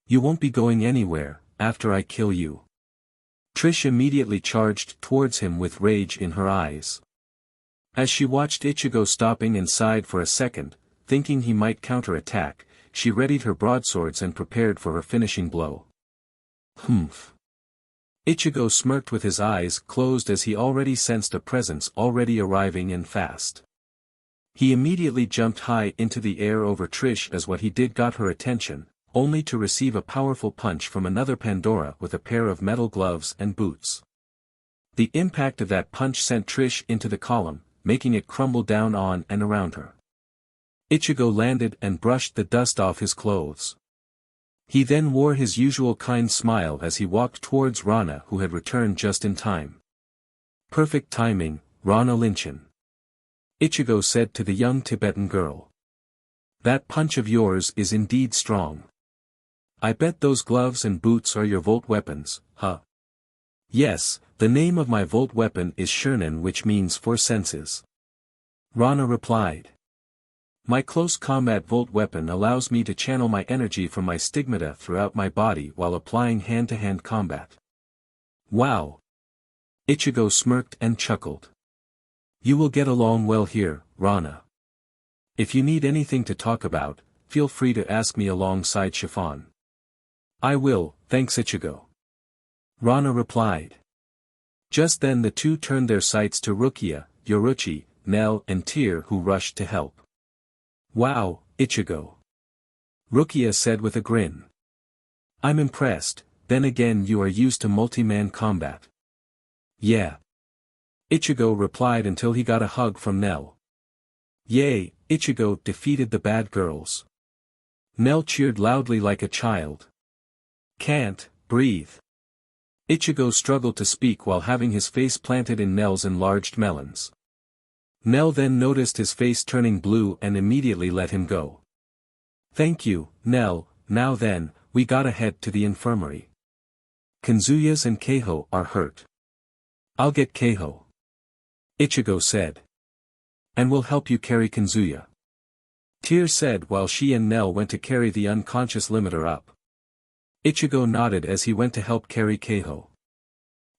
"You won't be going anywhere, after I kill you." Trish immediately charged towards him with rage in her eyes. As she watched Ichigo stopping and sighed for a second, thinking he might counter-attack, she readied her broadswords and prepared for her finishing blow. "Humph." Ichigo smirked with his eyes closed as he already sensed a presence already arriving and fast. He immediately jumped high into the air over Trish as what he did got her attention, only to receive a powerful punch from another Pandora with a pair of metal gloves and boots. The impact of that punch sent Trish into the column, making it crumble down on and around her. Ichigo landed and brushed the dust off his clothes. He then wore his usual kind smile as he walked towards Rana who had returned just in time. "Perfect timing, Rana Linchin," Ichigo said to the young Tibetan girl. "That punch of yours is indeed strong. I bet those gloves and boots are your Volt weapons, huh?" "Yes, the name of my Volt weapon is Shurnen, which means 4 senses," Rana replied. "My close combat Volt weapon allows me to channel my energy from my stigmata throughout my body while applying hand-to-hand combat." "Wow!" Ichigo smirked and chuckled. "You will get along well here, Rana. If you need anything to talk about, feel free to ask me alongside Chiffon." "I will, thanks Ichigo," Rana replied. Just then the two turned their sights to Rukia, Yoruchi, Nell and Tyr who rushed to help. "Wow, Ichigo," Rukia said with a grin. "I'm impressed, then again you are used to multi-man combat." "Yeah," Ichigo replied until he got a hug from Nell. "Yay, Ichigo defeated the bad girls." Nell cheered loudly like a child. "Can't breathe." Ichigo struggled to speak while having his face planted in Nell's enlarged melons. Nell then noticed his face turning blue and immediately let him go. "Thank you, Nell, now then, we gotta head to the infirmary. Kanzuya's and Keiho are hurt." "I'll get Keiho," Ichigo said. "And we'll help you carry Kanzuya," Tyr said while she and Nell went to carry the unconscious limiter up. Ichigo nodded as he went to help carry Keiho.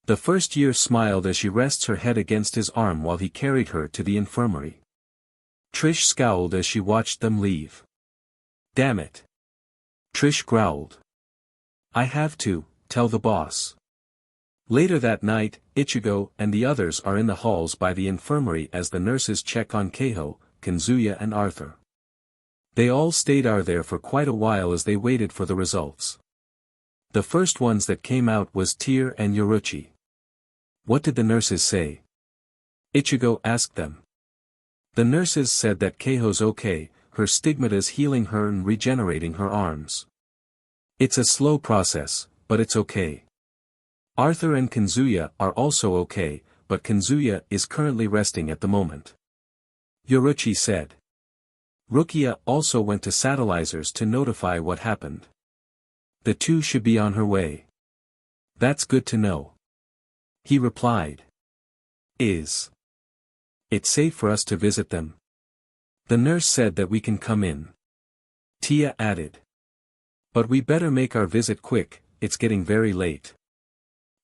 The first year smiled as she rests her head against his arm while he carried her to the infirmary. Trish scowled as she watched them leave. "Damn it," Trish growled. "I have to tell the boss." Later that night, Ichigo and the others are in the halls by the infirmary as the nurses check on Keiho, Kanzuya and Arthur. They all stayed there for quite a while as they waited for the results. The first ones that came out was Tyr and Yoruchi. "What did the nurses say?" Ichigo asked them. The nurses said that Keiho's okay, her stigmata's healing her and regenerating her arms. "It's a slow process, but it's okay. Arthur and Kanzuya are also okay, but Kanzuya is currently resting at the moment," Yoruchi said. Rukia also went to Satellizer's to notify what happened. "The two should be on her way." "That's good to know," he replied. "Is it safe for us to visit them?" "The nurse said that we can come in," Tia added. "But we better make our visit quick, it's getting very late."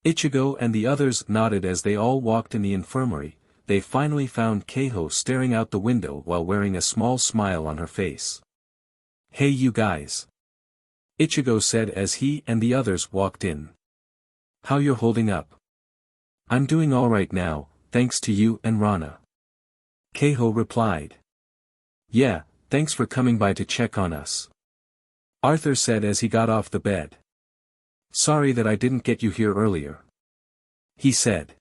Ichigo and the others nodded as they all walked in the infirmary. They finally found Keiho staring out the window while wearing a small smile on her face. "Hey you guys," Ichigo said as he and the others walked in. "How you're holding up?" "I'm doing alright now, thanks to you and Rana," Keiho replied. Yeah, thanks for coming by to check on us. Arthur said as he got off the bed. Sorry that I didn't get you here earlier. He said.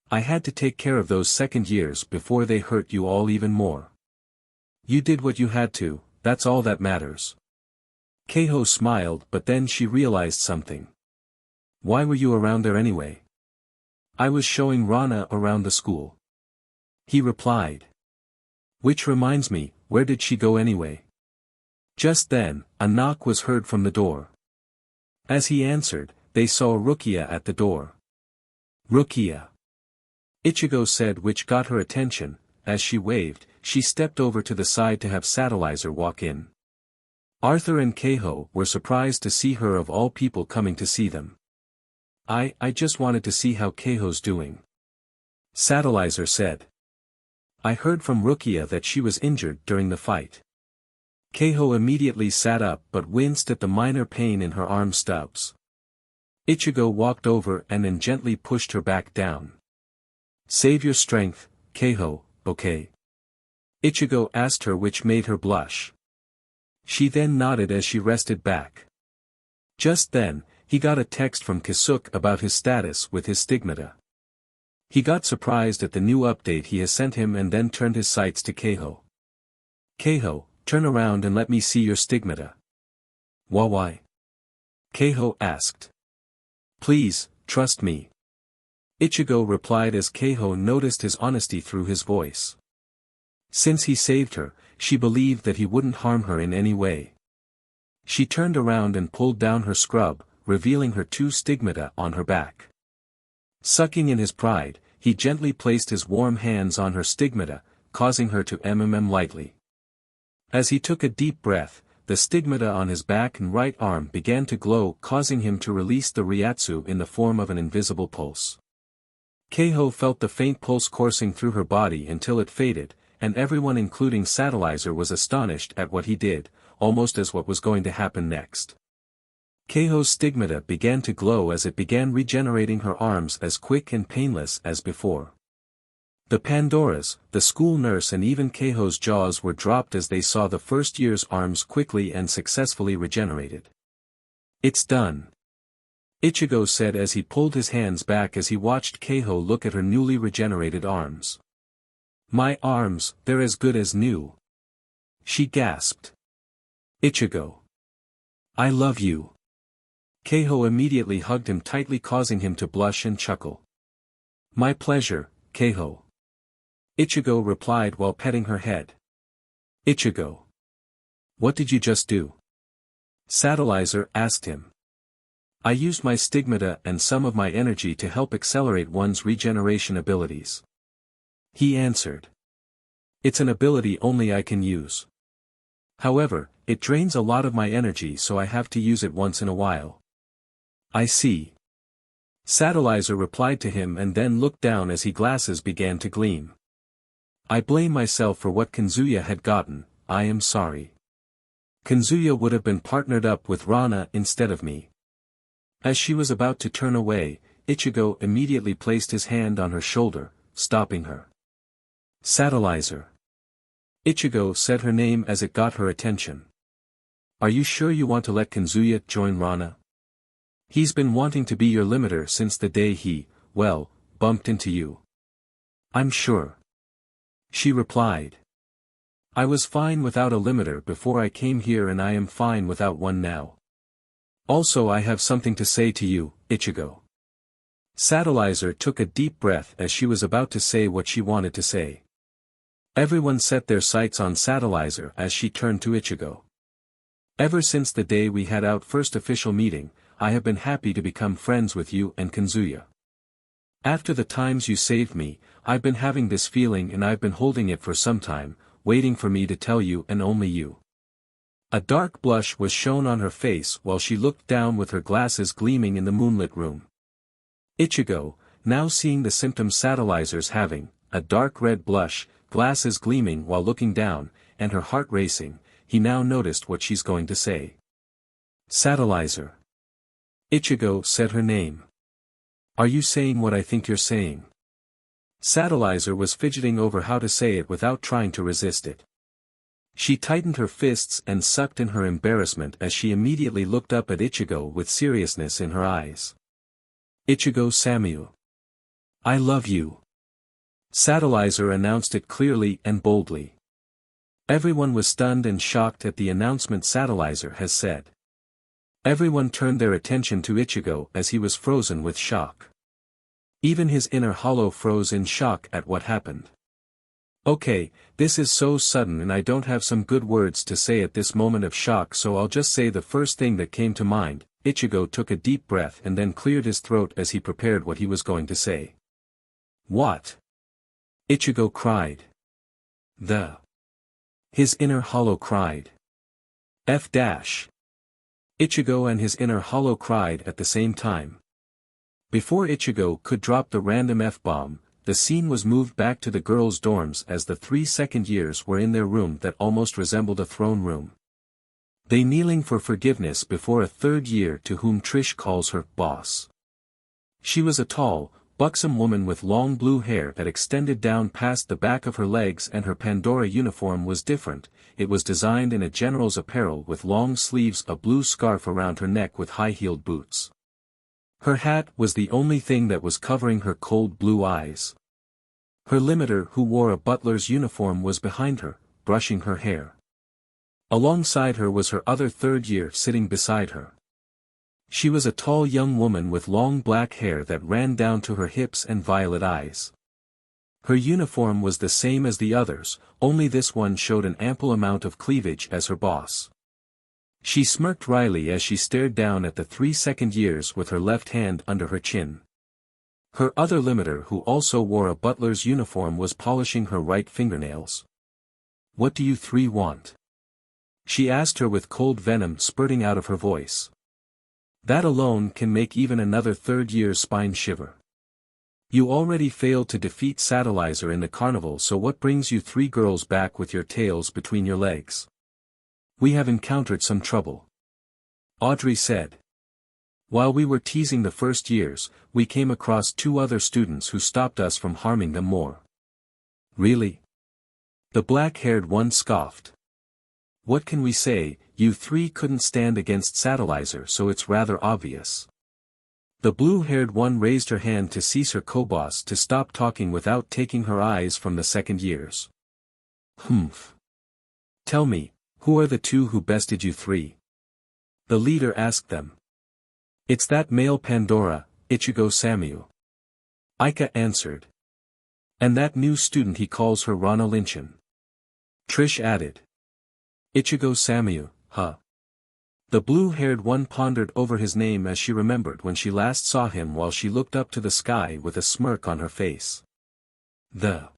I had to take care of those second years before they hurt you all even more. You did what you had to, that's all that matters. Keiho smiled, but then she realized something. Why were you around there anyway? I was showing Rana around the school. He replied. Which reminds me, where did she go anyway? Just then, a knock was heard from the door. As he answered, they saw Rukia at the door. Rukia. Ichigo said, which got her attention. As she waved, she stepped over to the side to have Satellizer walk in. Arthur and Keiho were surprised to see her of all people coming to see them. I just wanted to see how Keiho's doing. Satellizer said. I heard from Rukia that she was injured during the fight. Keiho immediately sat up but winced at the minor pain in her arm stubs. Ichigo walked over and then gently pushed her back down. Save your strength, Keiho, okay? Ichigo asked her, which made her blush. She then nodded as she rested back. Just then, he got a text from Kisuke about his status with his stigmata. He got surprised at the new update he has sent him and then turned his sights to Keiho. Keiho, turn around and let me see your stigmata. Why? Keiho asked. Please, trust me. Ichigo replied as Keiho noticed his honesty through his voice. Since he saved her, she believed that he wouldn't harm her in any way. She turned around and pulled down her scrub, revealing her 2 stigmata on her back. Sucking in his pride, he gently placed his warm hands on her stigmata, causing her to lightly. As he took a deep breath, the stigmata on his back and right arm began to glow, causing him to release the Ryatsu in the form of an invisible pulse. Keiho felt the faint pulse coursing through her body until it faded, and everyone including Satellizer was astonished at what he did, almost as what was going to happen next. Keiho's stigmata began to glow as it began regenerating her arms as quick and painless as before. The Pandoras, the school nurse and even Keiho's jaws were dropped as they saw the first year's arms quickly and successfully regenerated. It's done. Ichigo said as he pulled his hands back as he watched Keiho look at her newly regenerated arms. My arms, they're as good as new. She gasped. Ichigo. I love you. Keiho immediately hugged him tightly, causing him to blush and chuckle. My pleasure, Keiho. Ichigo replied while petting her head. Ichigo. What did you just do? Satellizer asked him. I used my stigmata and some of my energy to help accelerate one's regeneration abilities. He answered. It's an ability only I can use. However, it drains a lot of my energy, so I have to use it once in a while. I see. Satellizer replied to him and then looked down as his glasses began to gleam. I blame myself for what Kanzuya had gotten, I am sorry. Kanzuya would have been partnered up with Rana instead of me. As she was about to turn away, Ichigo immediately placed his hand on her shoulder, stopping her. Satellizer. Ichigo said her name as it got her attention. Are you sure you want to let Kanzuya join Rana? He's been wanting to be your limiter since the day he, bumped into you. I'm sure. She replied. I was fine without a limiter before I came here and I am fine without one now. Also I have something to say to you, Ichigo. Satellizer took a deep breath as she was about to say what she wanted to say. Everyone set their sights on Satellizer as she turned to Ichigo. Ever since the day we had our first official meeting, I have been happy to become friends with you and Kanzuya. After the times you saved me, I've been having this feeling and I've been holding it for some time, waiting for me to tell you and only you. A dark blush was shown on her face while she looked down with her glasses gleaming in the moonlit room. Ichigo, now seeing the symptoms Satellizer's having, a dark red blush, glasses gleaming while looking down, and her heart racing, he now noticed what she's going to say. Satellizer. Ichigo said her name. Are you saying what I think you're saying? Satellizer was fidgeting over how to say it without trying to resist it. She tightened her fists and sucked in her embarrassment as she immediately looked up at Ichigo with seriousness in her eyes. Ichigo Samuel. I love you. Satellizer announced it clearly and boldly. Everyone was stunned and shocked at the announcement Satellizer has said. Everyone turned their attention to Ichigo as he was frozen with shock. Even his inner hollow froze in shock at what happened. Okay, this is so sudden and I don't have some good words to say at this moment of shock, so I'll just say the first thing that came to mind. Ichigo took a deep breath and then cleared his throat as he prepared what he was going to say. What? Ichigo cried. His inner hollow cried. Ichigo and his inner hollow cried at the same time. Before Ichigo could drop the random F-bomb, the scene was moved back to the girls' dorms as the 3 second years were in their room that almost resembled a throne room. They kneeling for forgiveness before a third year to whom Trish calls her boss. She was a tall, buxom woman with long blue hair that extended down past the back of her legs, and her Pandora uniform was different. It was designed in a general's apparel with long sleeves, a blue scarf around her neck with high-heeled boots. Her hat was the only thing that was covering her cold blue eyes. Her limiter, who wore a butler's uniform, was behind her, brushing her hair. Alongside her was her other third year sitting beside her. She was a tall young woman with long black hair that ran down to her hips and violet eyes. Her uniform was the same as the others, only this one showed an ample amount of cleavage as her boss. She smirked wryly as she stared down at the 3 second years with her left hand under her chin. Her other limiter, who also wore a butler's uniform, was polishing her right fingernails. What do you three want? She asked her with cold venom spurting out of her voice. That alone can make even another third year's spine shiver. You already failed to defeat Satellizer in the carnival, so what brings you 3 girls back with your tails between your legs? We have encountered some trouble. Audrey said. While we were teasing the first years, we came across 2 other students who stopped us from harming them more. Really? The black-haired one scoffed. What can we say? You 3 couldn't stand against Satellizer, so it's rather obvious. The blue-haired one raised her hand to seize her co-boss to stop talking without taking her eyes from the second years. Humph. Tell me, who are the 2 who bested you 3? The leader asked them. It's that male Pandora, Ichigo Samuel. Aika answered. And that new student he calls her Rana Lynchen. Trish added. Ichigo Samuel, huh? The blue-haired one pondered over his name as she remembered when she last saw him, while she looked up to the sky with a smirk on her face. The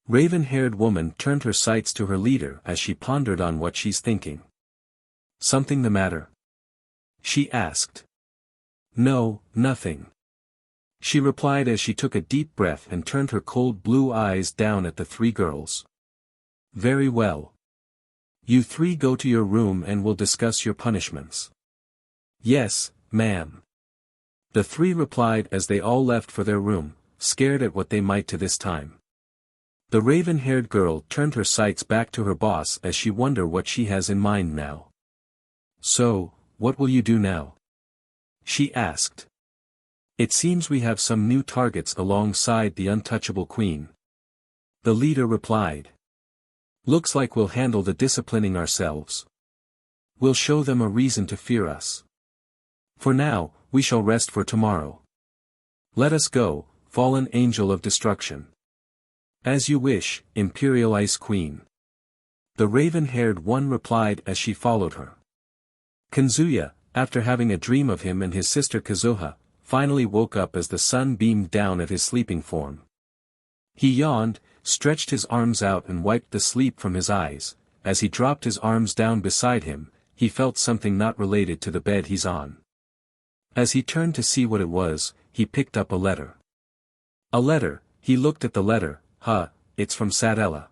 raven-haired woman turned her sights to her leader as she pondered on what she's thinking. Something the matter? She asked. No, nothing. She replied as she took a deep breath and turned her cold blue eyes down at the 3 girls. Very well. You 3 go to your room and we'll discuss your punishments. Yes, ma'am. The 3 replied as they all left for their room, scared at what they might to this time. The raven-haired girl turned her sights back to her boss as she wondered what she has in mind now. So, what will you do now? She asked. It seems we have some new targets alongside the untouchable queen. The leader replied. Looks like we'll handle the disciplining ourselves. We'll show them a reason to fear us. For now, we shall rest for tomorrow. Let us go, fallen angel of destruction. As you wish, Imperial Ice Queen. The raven-haired one replied as she followed her. Kanzuya, after having a dream of him and his sister Kazuha, finally woke up as the sun beamed down at his sleeping form. He yawned, stretched his arms out and wiped the sleep from his eyes. As he dropped his arms down beside him, he felt something not related to the bed he's on. As he turned to see what it was, he picked up a letter. A letter. He looked at the letter. It's from Satella.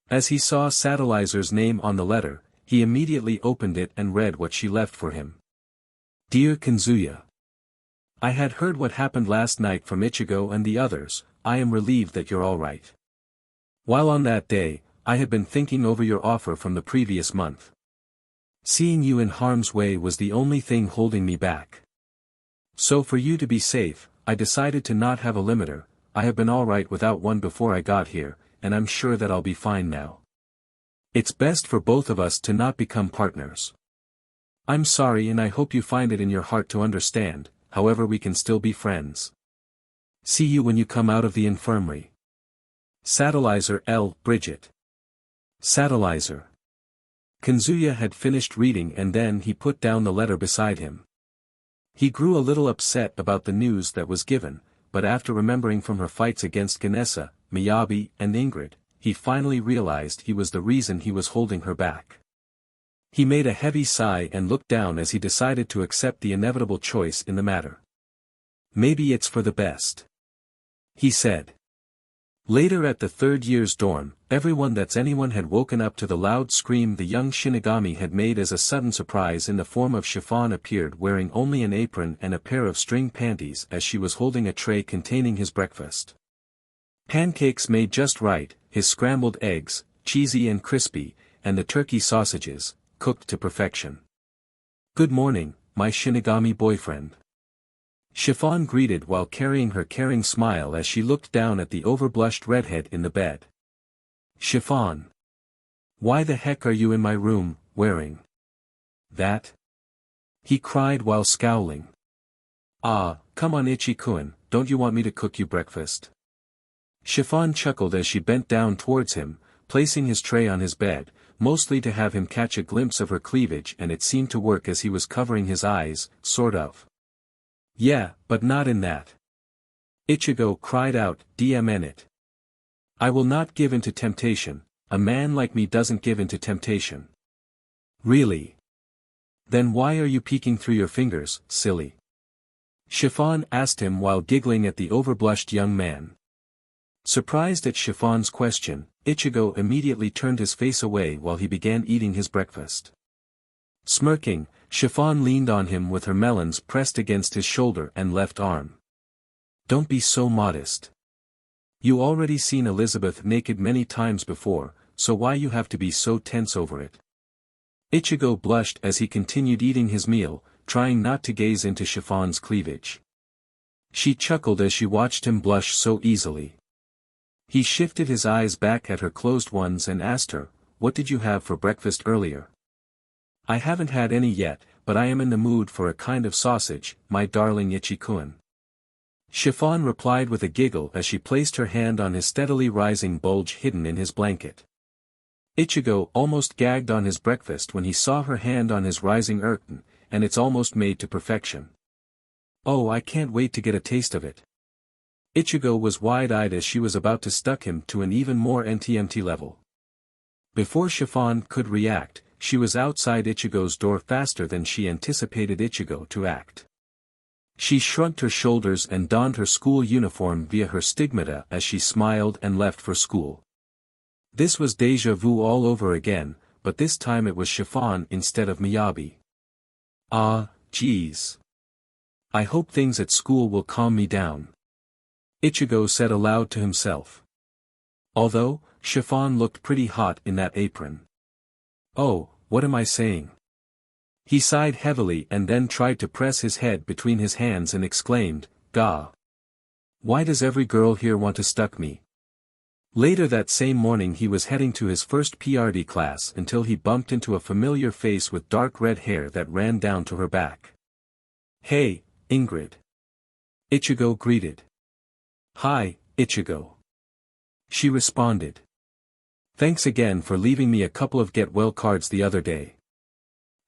As he saw Satellizer's name on the letter, he immediately opened it and read what she left for him. Dear Kanzuya. I had heard what happened last night from Ichigo and the others. I am relieved that you're all right. While on that day, I had been thinking over your offer from the previous month. Seeing you in harm's way was the only thing holding me back. So for you to be safe, I decided to not have a limiter. I have been alright without one before I got here, and I'm sure that I'll be fine now. It's best for both of us to not become partners. I'm sorry and I hope you find it in your heart to understand, however we can still be friends. See you when you come out of the infirmary. Satellizer L. Bridget. Satellizer. Kanzuya had finished reading and then he put down the letter beside him. He grew a little upset about the news that was given, but after remembering from her fights against Ganesa, Miyabi, and Ingrid, he finally realized he was the reason he was holding her back. He made a heavy sigh and looked down as he decided to accept the inevitable choice in the matter. Maybe it's for the best, he said. Later at the third year's dorm, everyone that's anyone had woken up to the loud scream the young Shinigami had made as a sudden surprise in the form of Chiffon appeared wearing only an apron and a pair of string panties as she was holding a tray containing his breakfast. Pancakes made just right, his scrambled eggs, cheesy and crispy, and the turkey sausages, cooked to perfection. Good morning, my Shinigami boyfriend. Chiffon greeted while carrying her caring smile as she looked down at the overblushed redhead in the bed. Chiffon. Why the heck are you in my room, wearing that? He cried while scowling. Ah, come on Ichi-kun, don't you want me to cook you breakfast? Chiffon chuckled as she bent down towards him, placing his tray on his bed, mostly to have him catch a glimpse of her cleavage and it seemed to work as he was covering his eyes, sort of. Yeah, but not in that. Ichigo cried out, DMN. I will not give in to temptation, a man like me doesn't give in to temptation. Really? Then why are you peeking through your fingers, silly? Chiffon asked him while giggling at the overblushed young man. Surprised at Chiffon's question, Ichigo immediately turned his face away while he began eating his breakfast. Smirking, Chiffon leaned on him with her melons pressed against his shoulder and left arm. Don't be so modest. You already seen Elizabeth naked many times before, so why you have to be so tense over it? Ichigo blushed as he continued eating his meal, trying not to gaze into Chiffon's cleavage. She chuckled as she watched him blush so easily. He shifted his eyes back at her closed ones and asked her, what did you have for breakfast earlier? I haven't had any yet, but I am in the mood for a kind of sausage, my darling Ichi-kun. Chiffon replied with a giggle as she placed her hand on his steadily rising bulge hidden in his blanket. Ichigo almost gagged on his breakfast when he saw her hand on his rising urchin, and it's almost made to perfection. Oh, I can't wait to get a taste of it. Ichigo was wide-eyed as she was about to stuck him to an even more NTMT level. Before Chiffon could react, she was outside Ichigo's door faster than she anticipated Ichigo to act. She shrugged her shoulders and donned her school uniform via her stigmata as she smiled and left for school. This was déjà vu all over again, but this time it was Chiffon instead of Miyabi. Ah, geez. I hope things at school will calm me down. Ichigo said aloud to himself. Although, Chiffon looked pretty hot in that apron. Oh, what am I saying? He sighed heavily and then tried to press his head between his hands and exclaimed, Gah! Why does every girl here want to stuck me? Later that same morning he was heading to his first PRD class until he bumped into a familiar face with dark red hair that ran down to her back. Hey, Ingrid. Ichigo greeted. Hi, Ichigo. She responded. Thanks again for leaving me a couple of get-well cards the other day.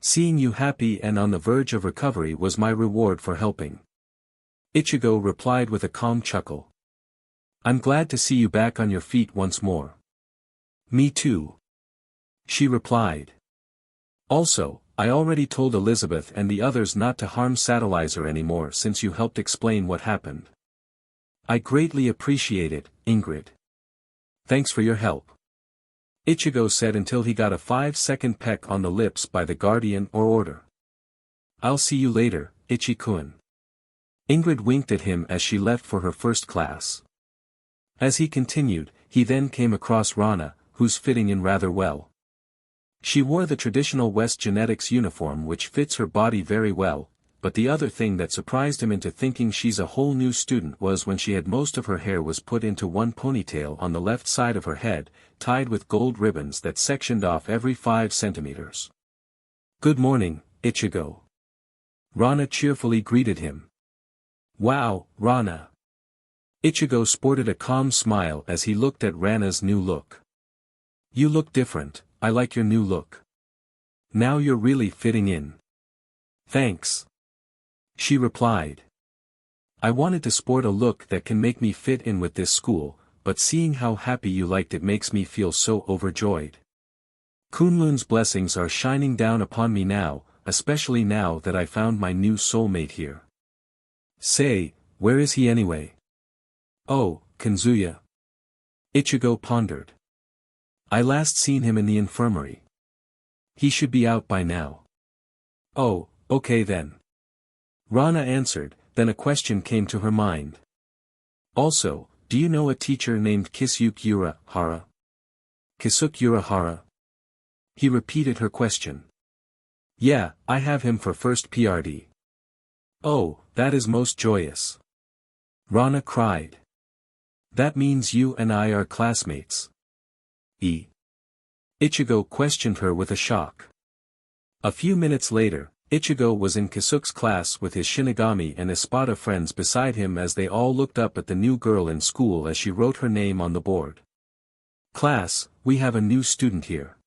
Seeing you happy and on the verge of recovery was my reward for helping. Ichigo replied with a calm chuckle. I'm glad to see you back on your feet once more. Me too. She replied. Also, I already told Elizabeth and the others not to harm Satellizer anymore since you helped explain what happened. I greatly appreciate it, Ingrid. Thanks for your help. Ichigo said until he got a 5-second peck on the lips by the guardian or order. I'll see you later, Ichi-kun. Ingrid winked at him as she left for her first class. As he continued, he then came across Rana, who's fitting in rather well. She wore the traditional West genetics uniform which fits her body very well, but the other thing that surprised him into thinking she's a whole new student was when she had most of her hair was put into one ponytail on the left side of her head, tied with gold ribbons that sectioned off every 5 centimeters. "Good morning, Ichigo." Rana cheerfully greeted him. "Wow, Rana." Ichigo sported a calm smile as he looked at Rana's new look. "You look different, I like your new look. Now you're really fitting in." "Thanks," she replied. "I wanted to sport a look that can make me fit in with this school, but seeing how happy you liked it makes me feel so overjoyed. Kunlun's blessings are shining down upon me now, especially now that I found my new soulmate here." "Say, where is he anyway?" "Oh, Kanzuya." Ichigo pondered. "I last seen him in the infirmary. He should be out by now." "Oh, okay then." Rana answered, then a question came to her mind. "Also, do you know a teacher named Ulquiorra? Ulquiorra? He repeated her question. "Yeah, I have him for first PRD." "Oh, that is most joyous." Rana cried. "That means you and I are classmates." Ichigo questioned her with a shock. A few minutes later, Ichigo was in Kisuke's class with his Shinigami and Espada friends beside him as they all looked up at the new girl in school as she wrote her name on the board. "Class, we have a new student here,"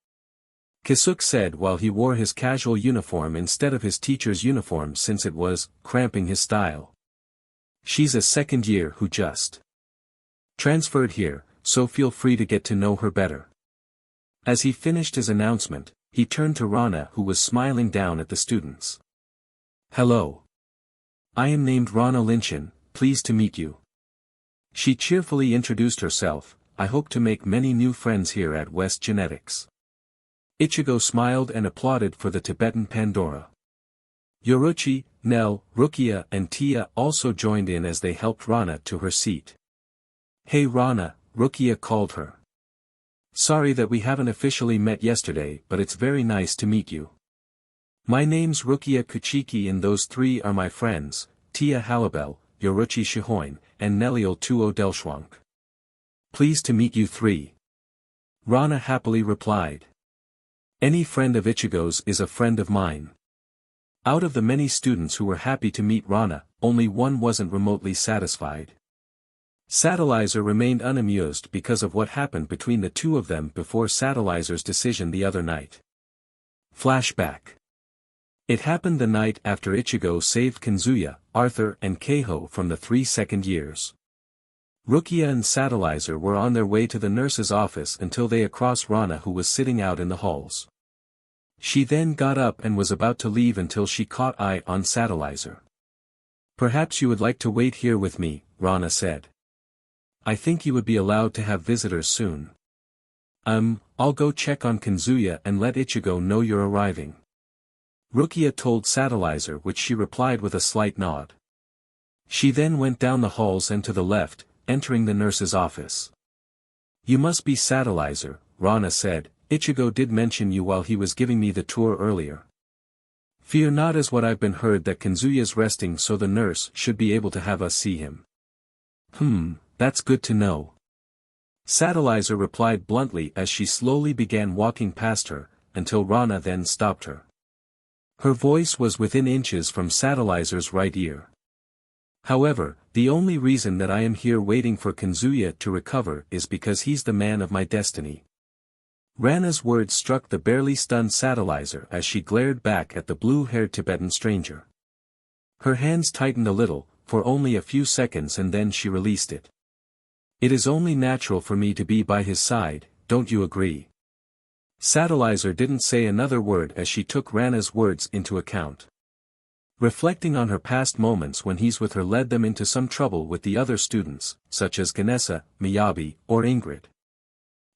Kisuke said while he wore his casual uniform instead of his teacher's uniform since it was cramping his style. "She's a second year who just transferred here, so feel free to get to know her better." As he finished his announcement, he turned to Rana who was smiling down at the students. "Hello. I am named Rana Linchin, pleased to meet you." She cheerfully introduced herself. "I hope to make many new friends here at West Genetics." Ichigo smiled and applauded for the Tibetan Pandora. Yoruchi, Nell, Rukia and Tia also joined in as they helped Rana to her seat. "Hey Rana," Rukia called her. "Sorry that we haven't officially met yesterday, but it's very nice to meet you. My name's Rukia Kuchiki and those 3 are my friends, Tia Halabel, Yoruchi Shihoin, and Neliel Tuo Delschwank." "Pleased to meet you 3. Rana happily replied. Any friend of Ichigo's is a friend of mine. Out of the many students who were happy to meet Rana, only one wasn't remotely satisfied. Satellizer remained unamused because of what happened between the two of them before Satellizer's decision the other night. Flashback. It happened the night after Ichigo saved Kanzuya, Arthur and Keiho from the 3 second years. Rukia and Satellizer were on their way to the nurse's office until they across Rana who was sitting out in the halls. She then got up and was about to leave until she caught eye on Satellizer. "Perhaps you would like to wait here with me," Rana said. "I think you would be allowed to have visitors soon." I'll go check on Kanzuya and let Ichigo know you're arriving." Rukia told Satellizer, which she replied with a slight nod. She then went down the halls and to the left, entering the nurse's office. "You must be Satellizer," Rana said. "Ichigo did mention you while he was giving me the tour earlier." "Fear not, as what I've been heard that Kanzuya's resting, so the nurse should be able to have us see him." That's good to know." Satellizer replied bluntly as she slowly began walking past her, until Rana then stopped her. Her voice was within inches from Satellizer's right ear. "However, the only reason that I am here waiting for Kanzuya to recover is because he's the man of my destiny." Rana's words struck the barely stunned Satellizer as she glared back at the blue-haired Tibetan stranger. Her hands tightened a little, for only a few seconds, and then she released it. "It is only natural for me to be by his side, don't you agree?" Satellizer didn't say another word as she took Rana's words into account. Reflecting on her past moments when he's with her led them into some trouble with the other students, such as Ganesa, Miyabi, or Ingrid.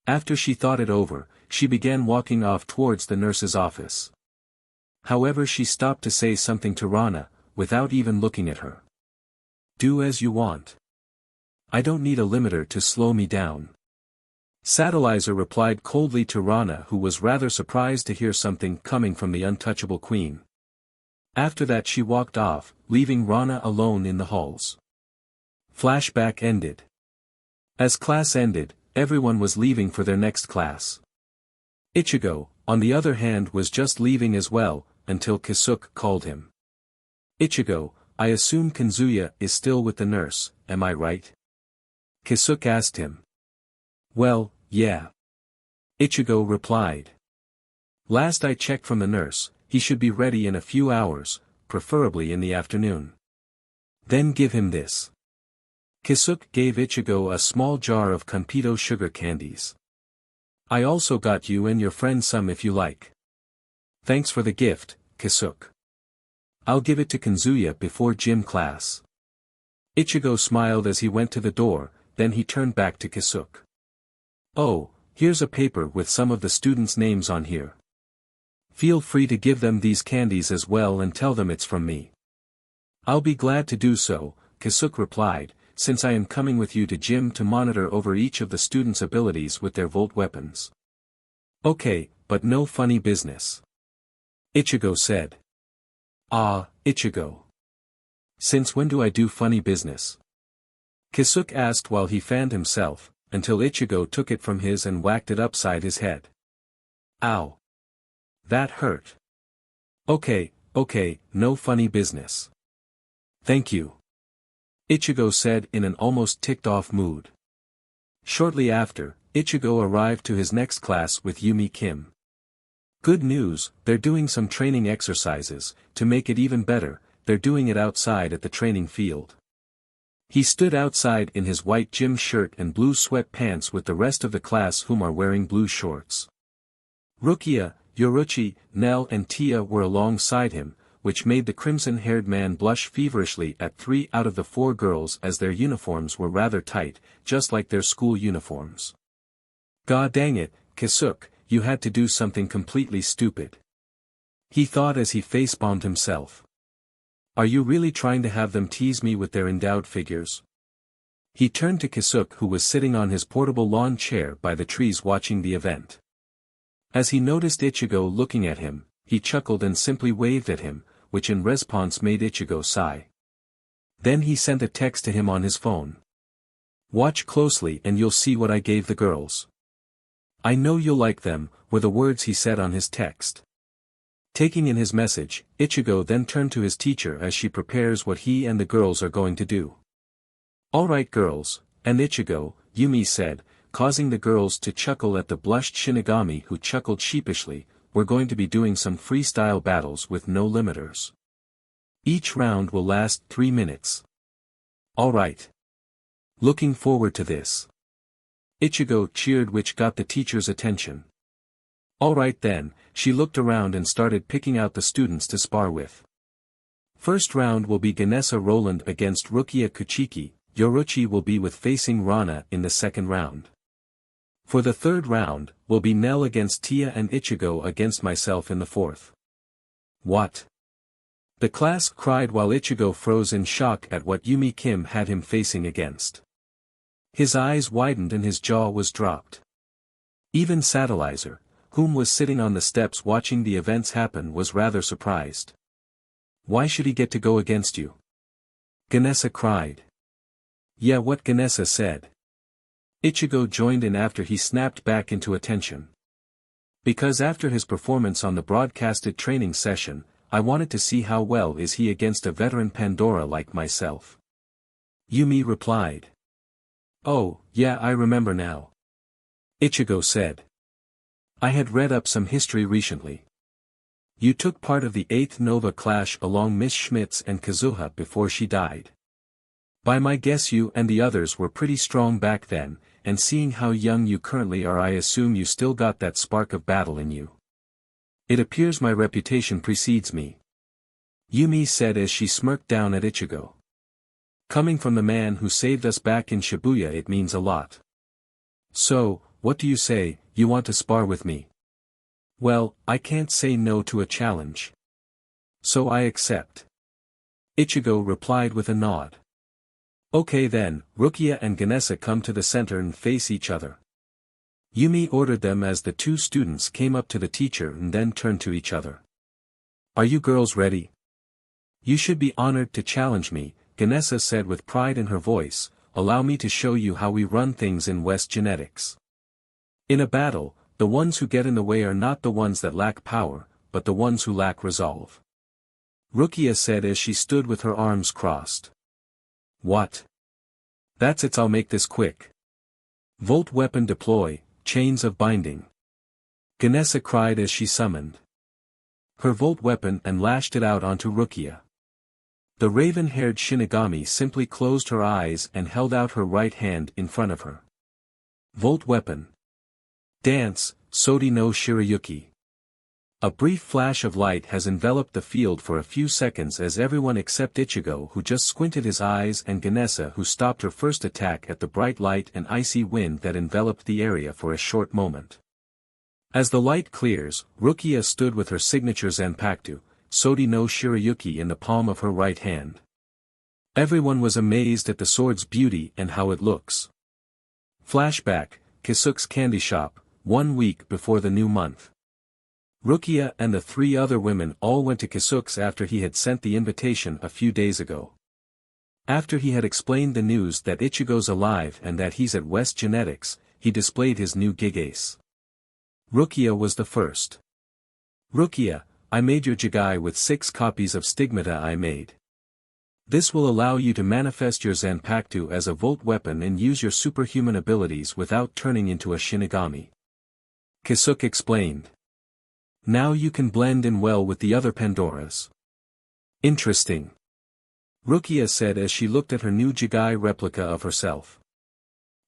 After she thought it over, she began walking off towards the nurse's office. However, she stopped to say something to Rana, without even looking at her. "Do as you want. I don't need a limiter to slow me down." Satellizer replied coldly to Rana, who was rather surprised to hear something coming from the untouchable queen. After that she walked off, leaving Rana alone in the halls. Flashback ended. As class ended, everyone was leaving for their next class. Ichigo, on the other hand, was just leaving as well, until Kisuke called him. Ichigo, I assume Kanzuya is still with the nurse, am I right? Kisuke asked him. Well, yeah. Ichigo replied. Last I checked from the nurse, he should be ready in a few hours, preferably in the afternoon. Then give him this. Kisuke gave Ichigo a small jar of Compito sugar candies. I also got you and your friend some if you like. Thanks for the gift, Kisuke. I'll give it to Kanzuya before gym class. Ichigo smiled as he went to the door, then he turned back to Kisuke. Oh, here's a paper with some of the students' names on here. Feel free to give them these candies as well and tell them it's from me. I'll be glad to do so, Kisuke replied, since I am coming with you to gym to monitor over each of the students' abilities with their volt weapons. Okay, but no funny business. Ichigo said. Ah, Ichigo. Since when do I do funny business? Kisuke asked while he fanned himself, until Ichigo took it from his and whacked it upside his head. Ow. That hurt. Okay, no funny business. Thank you. Ichigo said in an almost ticked-off mood. Shortly after, Ichigo arrived to his next class with Yumi Kim. Good news, they're doing some training exercises. To make it even better, they're doing it outside at the training field. He stood outside in his white gym shirt and blue sweatpants with the rest of the class whom are wearing blue shorts. Rukia, Yoruchi, Nell and Tia were alongside him, which made the crimson-haired man blush feverishly at 3 out of the 4 girls as their uniforms were rather tight, just like their school uniforms. God dang it, Kisuke, you had to do something completely stupid. He thought as he face-bombed himself. Are you really trying to have them tease me with their endowed figures? He turned to Kisuke, who was sitting on his portable lawn chair by the trees watching the event. As he noticed Ichigo looking at him, he chuckled and simply waved at him, which in response made Ichigo sigh. Then he sent a text to him on his phone. Watch closely and you'll see what I gave the girls. I know you'll like them, were the words he said on his text. Taking in his message, Ichigo then turned to his teacher as she prepares what he and the girls are going to do. Alright girls, and Ichigo, Yumi said, causing the girls to chuckle at the blushed Shinigami who chuckled sheepishly, we're going to be doing some freestyle battles with no limiters. Each round will last 3 minutes. Alright. Looking forward to this. Ichigo cheered, which got the teacher's attention. Alright then, she looked around and started picking out the students to spar with. First round will be Ganesa Roland against Rukia Kuchiki, Yoruchi will be with facing Rana in the second round. For the third round, will be Nell against Tia and Ichigo against myself in the fourth. What? The class cried while Ichigo froze in shock at what Yumi Kim had him facing against. His eyes widened and his jaw was dropped. Even Satellizer, whom was sitting on the steps watching the events happen, was rather surprised. Why should he get to go against you? Ganesa cried. Yeah, what Ganesa said. Ichigo joined in after he snapped back into attention. Because after his performance on the broadcasted training session, I wanted to see how well is he against a veteran Pandora like myself. Yumi replied. Oh, yeah, I remember now. Ichigo said. I had read up some history recently. You took part of the 8th Nova clash along Miss Schmitz and Kazuha before she died. By my guess you and the others were pretty strong back then, and seeing how young you currently are, I assume you still got that spark of battle in you. It appears my reputation precedes me. Yumi said as she smirked down at Ichigo. Coming from the man who saved us back in Shibuya, it means a lot. So, what do you say, you want to spar with me? Well, I can't say no to a challenge. So I accept. Ichigo replied with a nod. Okay then, Rukia and Ganesa come to the center and face each other. Yumi ordered them as the two students came up to the teacher and then turned to each other. Are you girls ready? You should be honored to challenge me, Ganesa said with pride in her voice. Allow me to show you how we run things in West Genetics. In a battle, the ones who get in the way are not the ones that lack power, but the ones who lack resolve. Rukia said as she stood with her arms crossed. What? That's it, I'll make this quick. Volt weapon deploy, chains of binding. Ganesa cried as she summoned her volt weapon and lashed it out onto Rukia. The raven-haired Shinigami simply closed her eyes and held out her right hand in front of her. Volt weapon. Dance, Sodi no Shirayuki. A brief flash of light has enveloped the field for a few seconds as everyone except Ichigo who just squinted his eyes and Ganesa who stopped her first attack at the bright light and icy wind that enveloped the area for a short moment. As the light clears, Rukia stood with her signature Zanpakuto, Sodi no Shirayuki in the palm of her right hand. Everyone was amazed at the sword's beauty and how it looks. Flashback, Kisuke's candy shop, 1 week before the new month. Rukia and the 3 other women all went to Kisuke's after he had sent the invitation a few days ago. After he had explained the news that Ichigo's alive and that he's at West Genetics, he displayed his new gig ace. Rukia was the first. Rukia, I made your jigai with 6 copies of stigmata I made. This will allow you to manifest your Zanpakuto as a volt weapon and use your superhuman abilities without turning into a Shinigami. Kisuke explained. Now you can blend in well with the other Pandoras. Interesting. Rukia said as she looked at her new jigai replica of herself.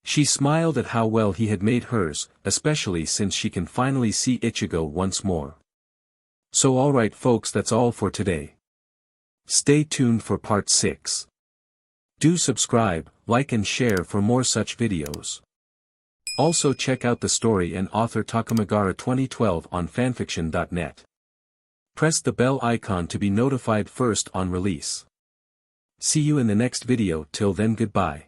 She smiled at how well he had made hers, especially since she can finally see Ichigo once more. So alright folks, that's all for today. Stay tuned for part 6. Do subscribe, like and share for more such videos. Also check out the story and author Takamagara 2012 on fanfiction.net. Press the bell icon to be notified first on release. See you in the next video. Till then, goodbye.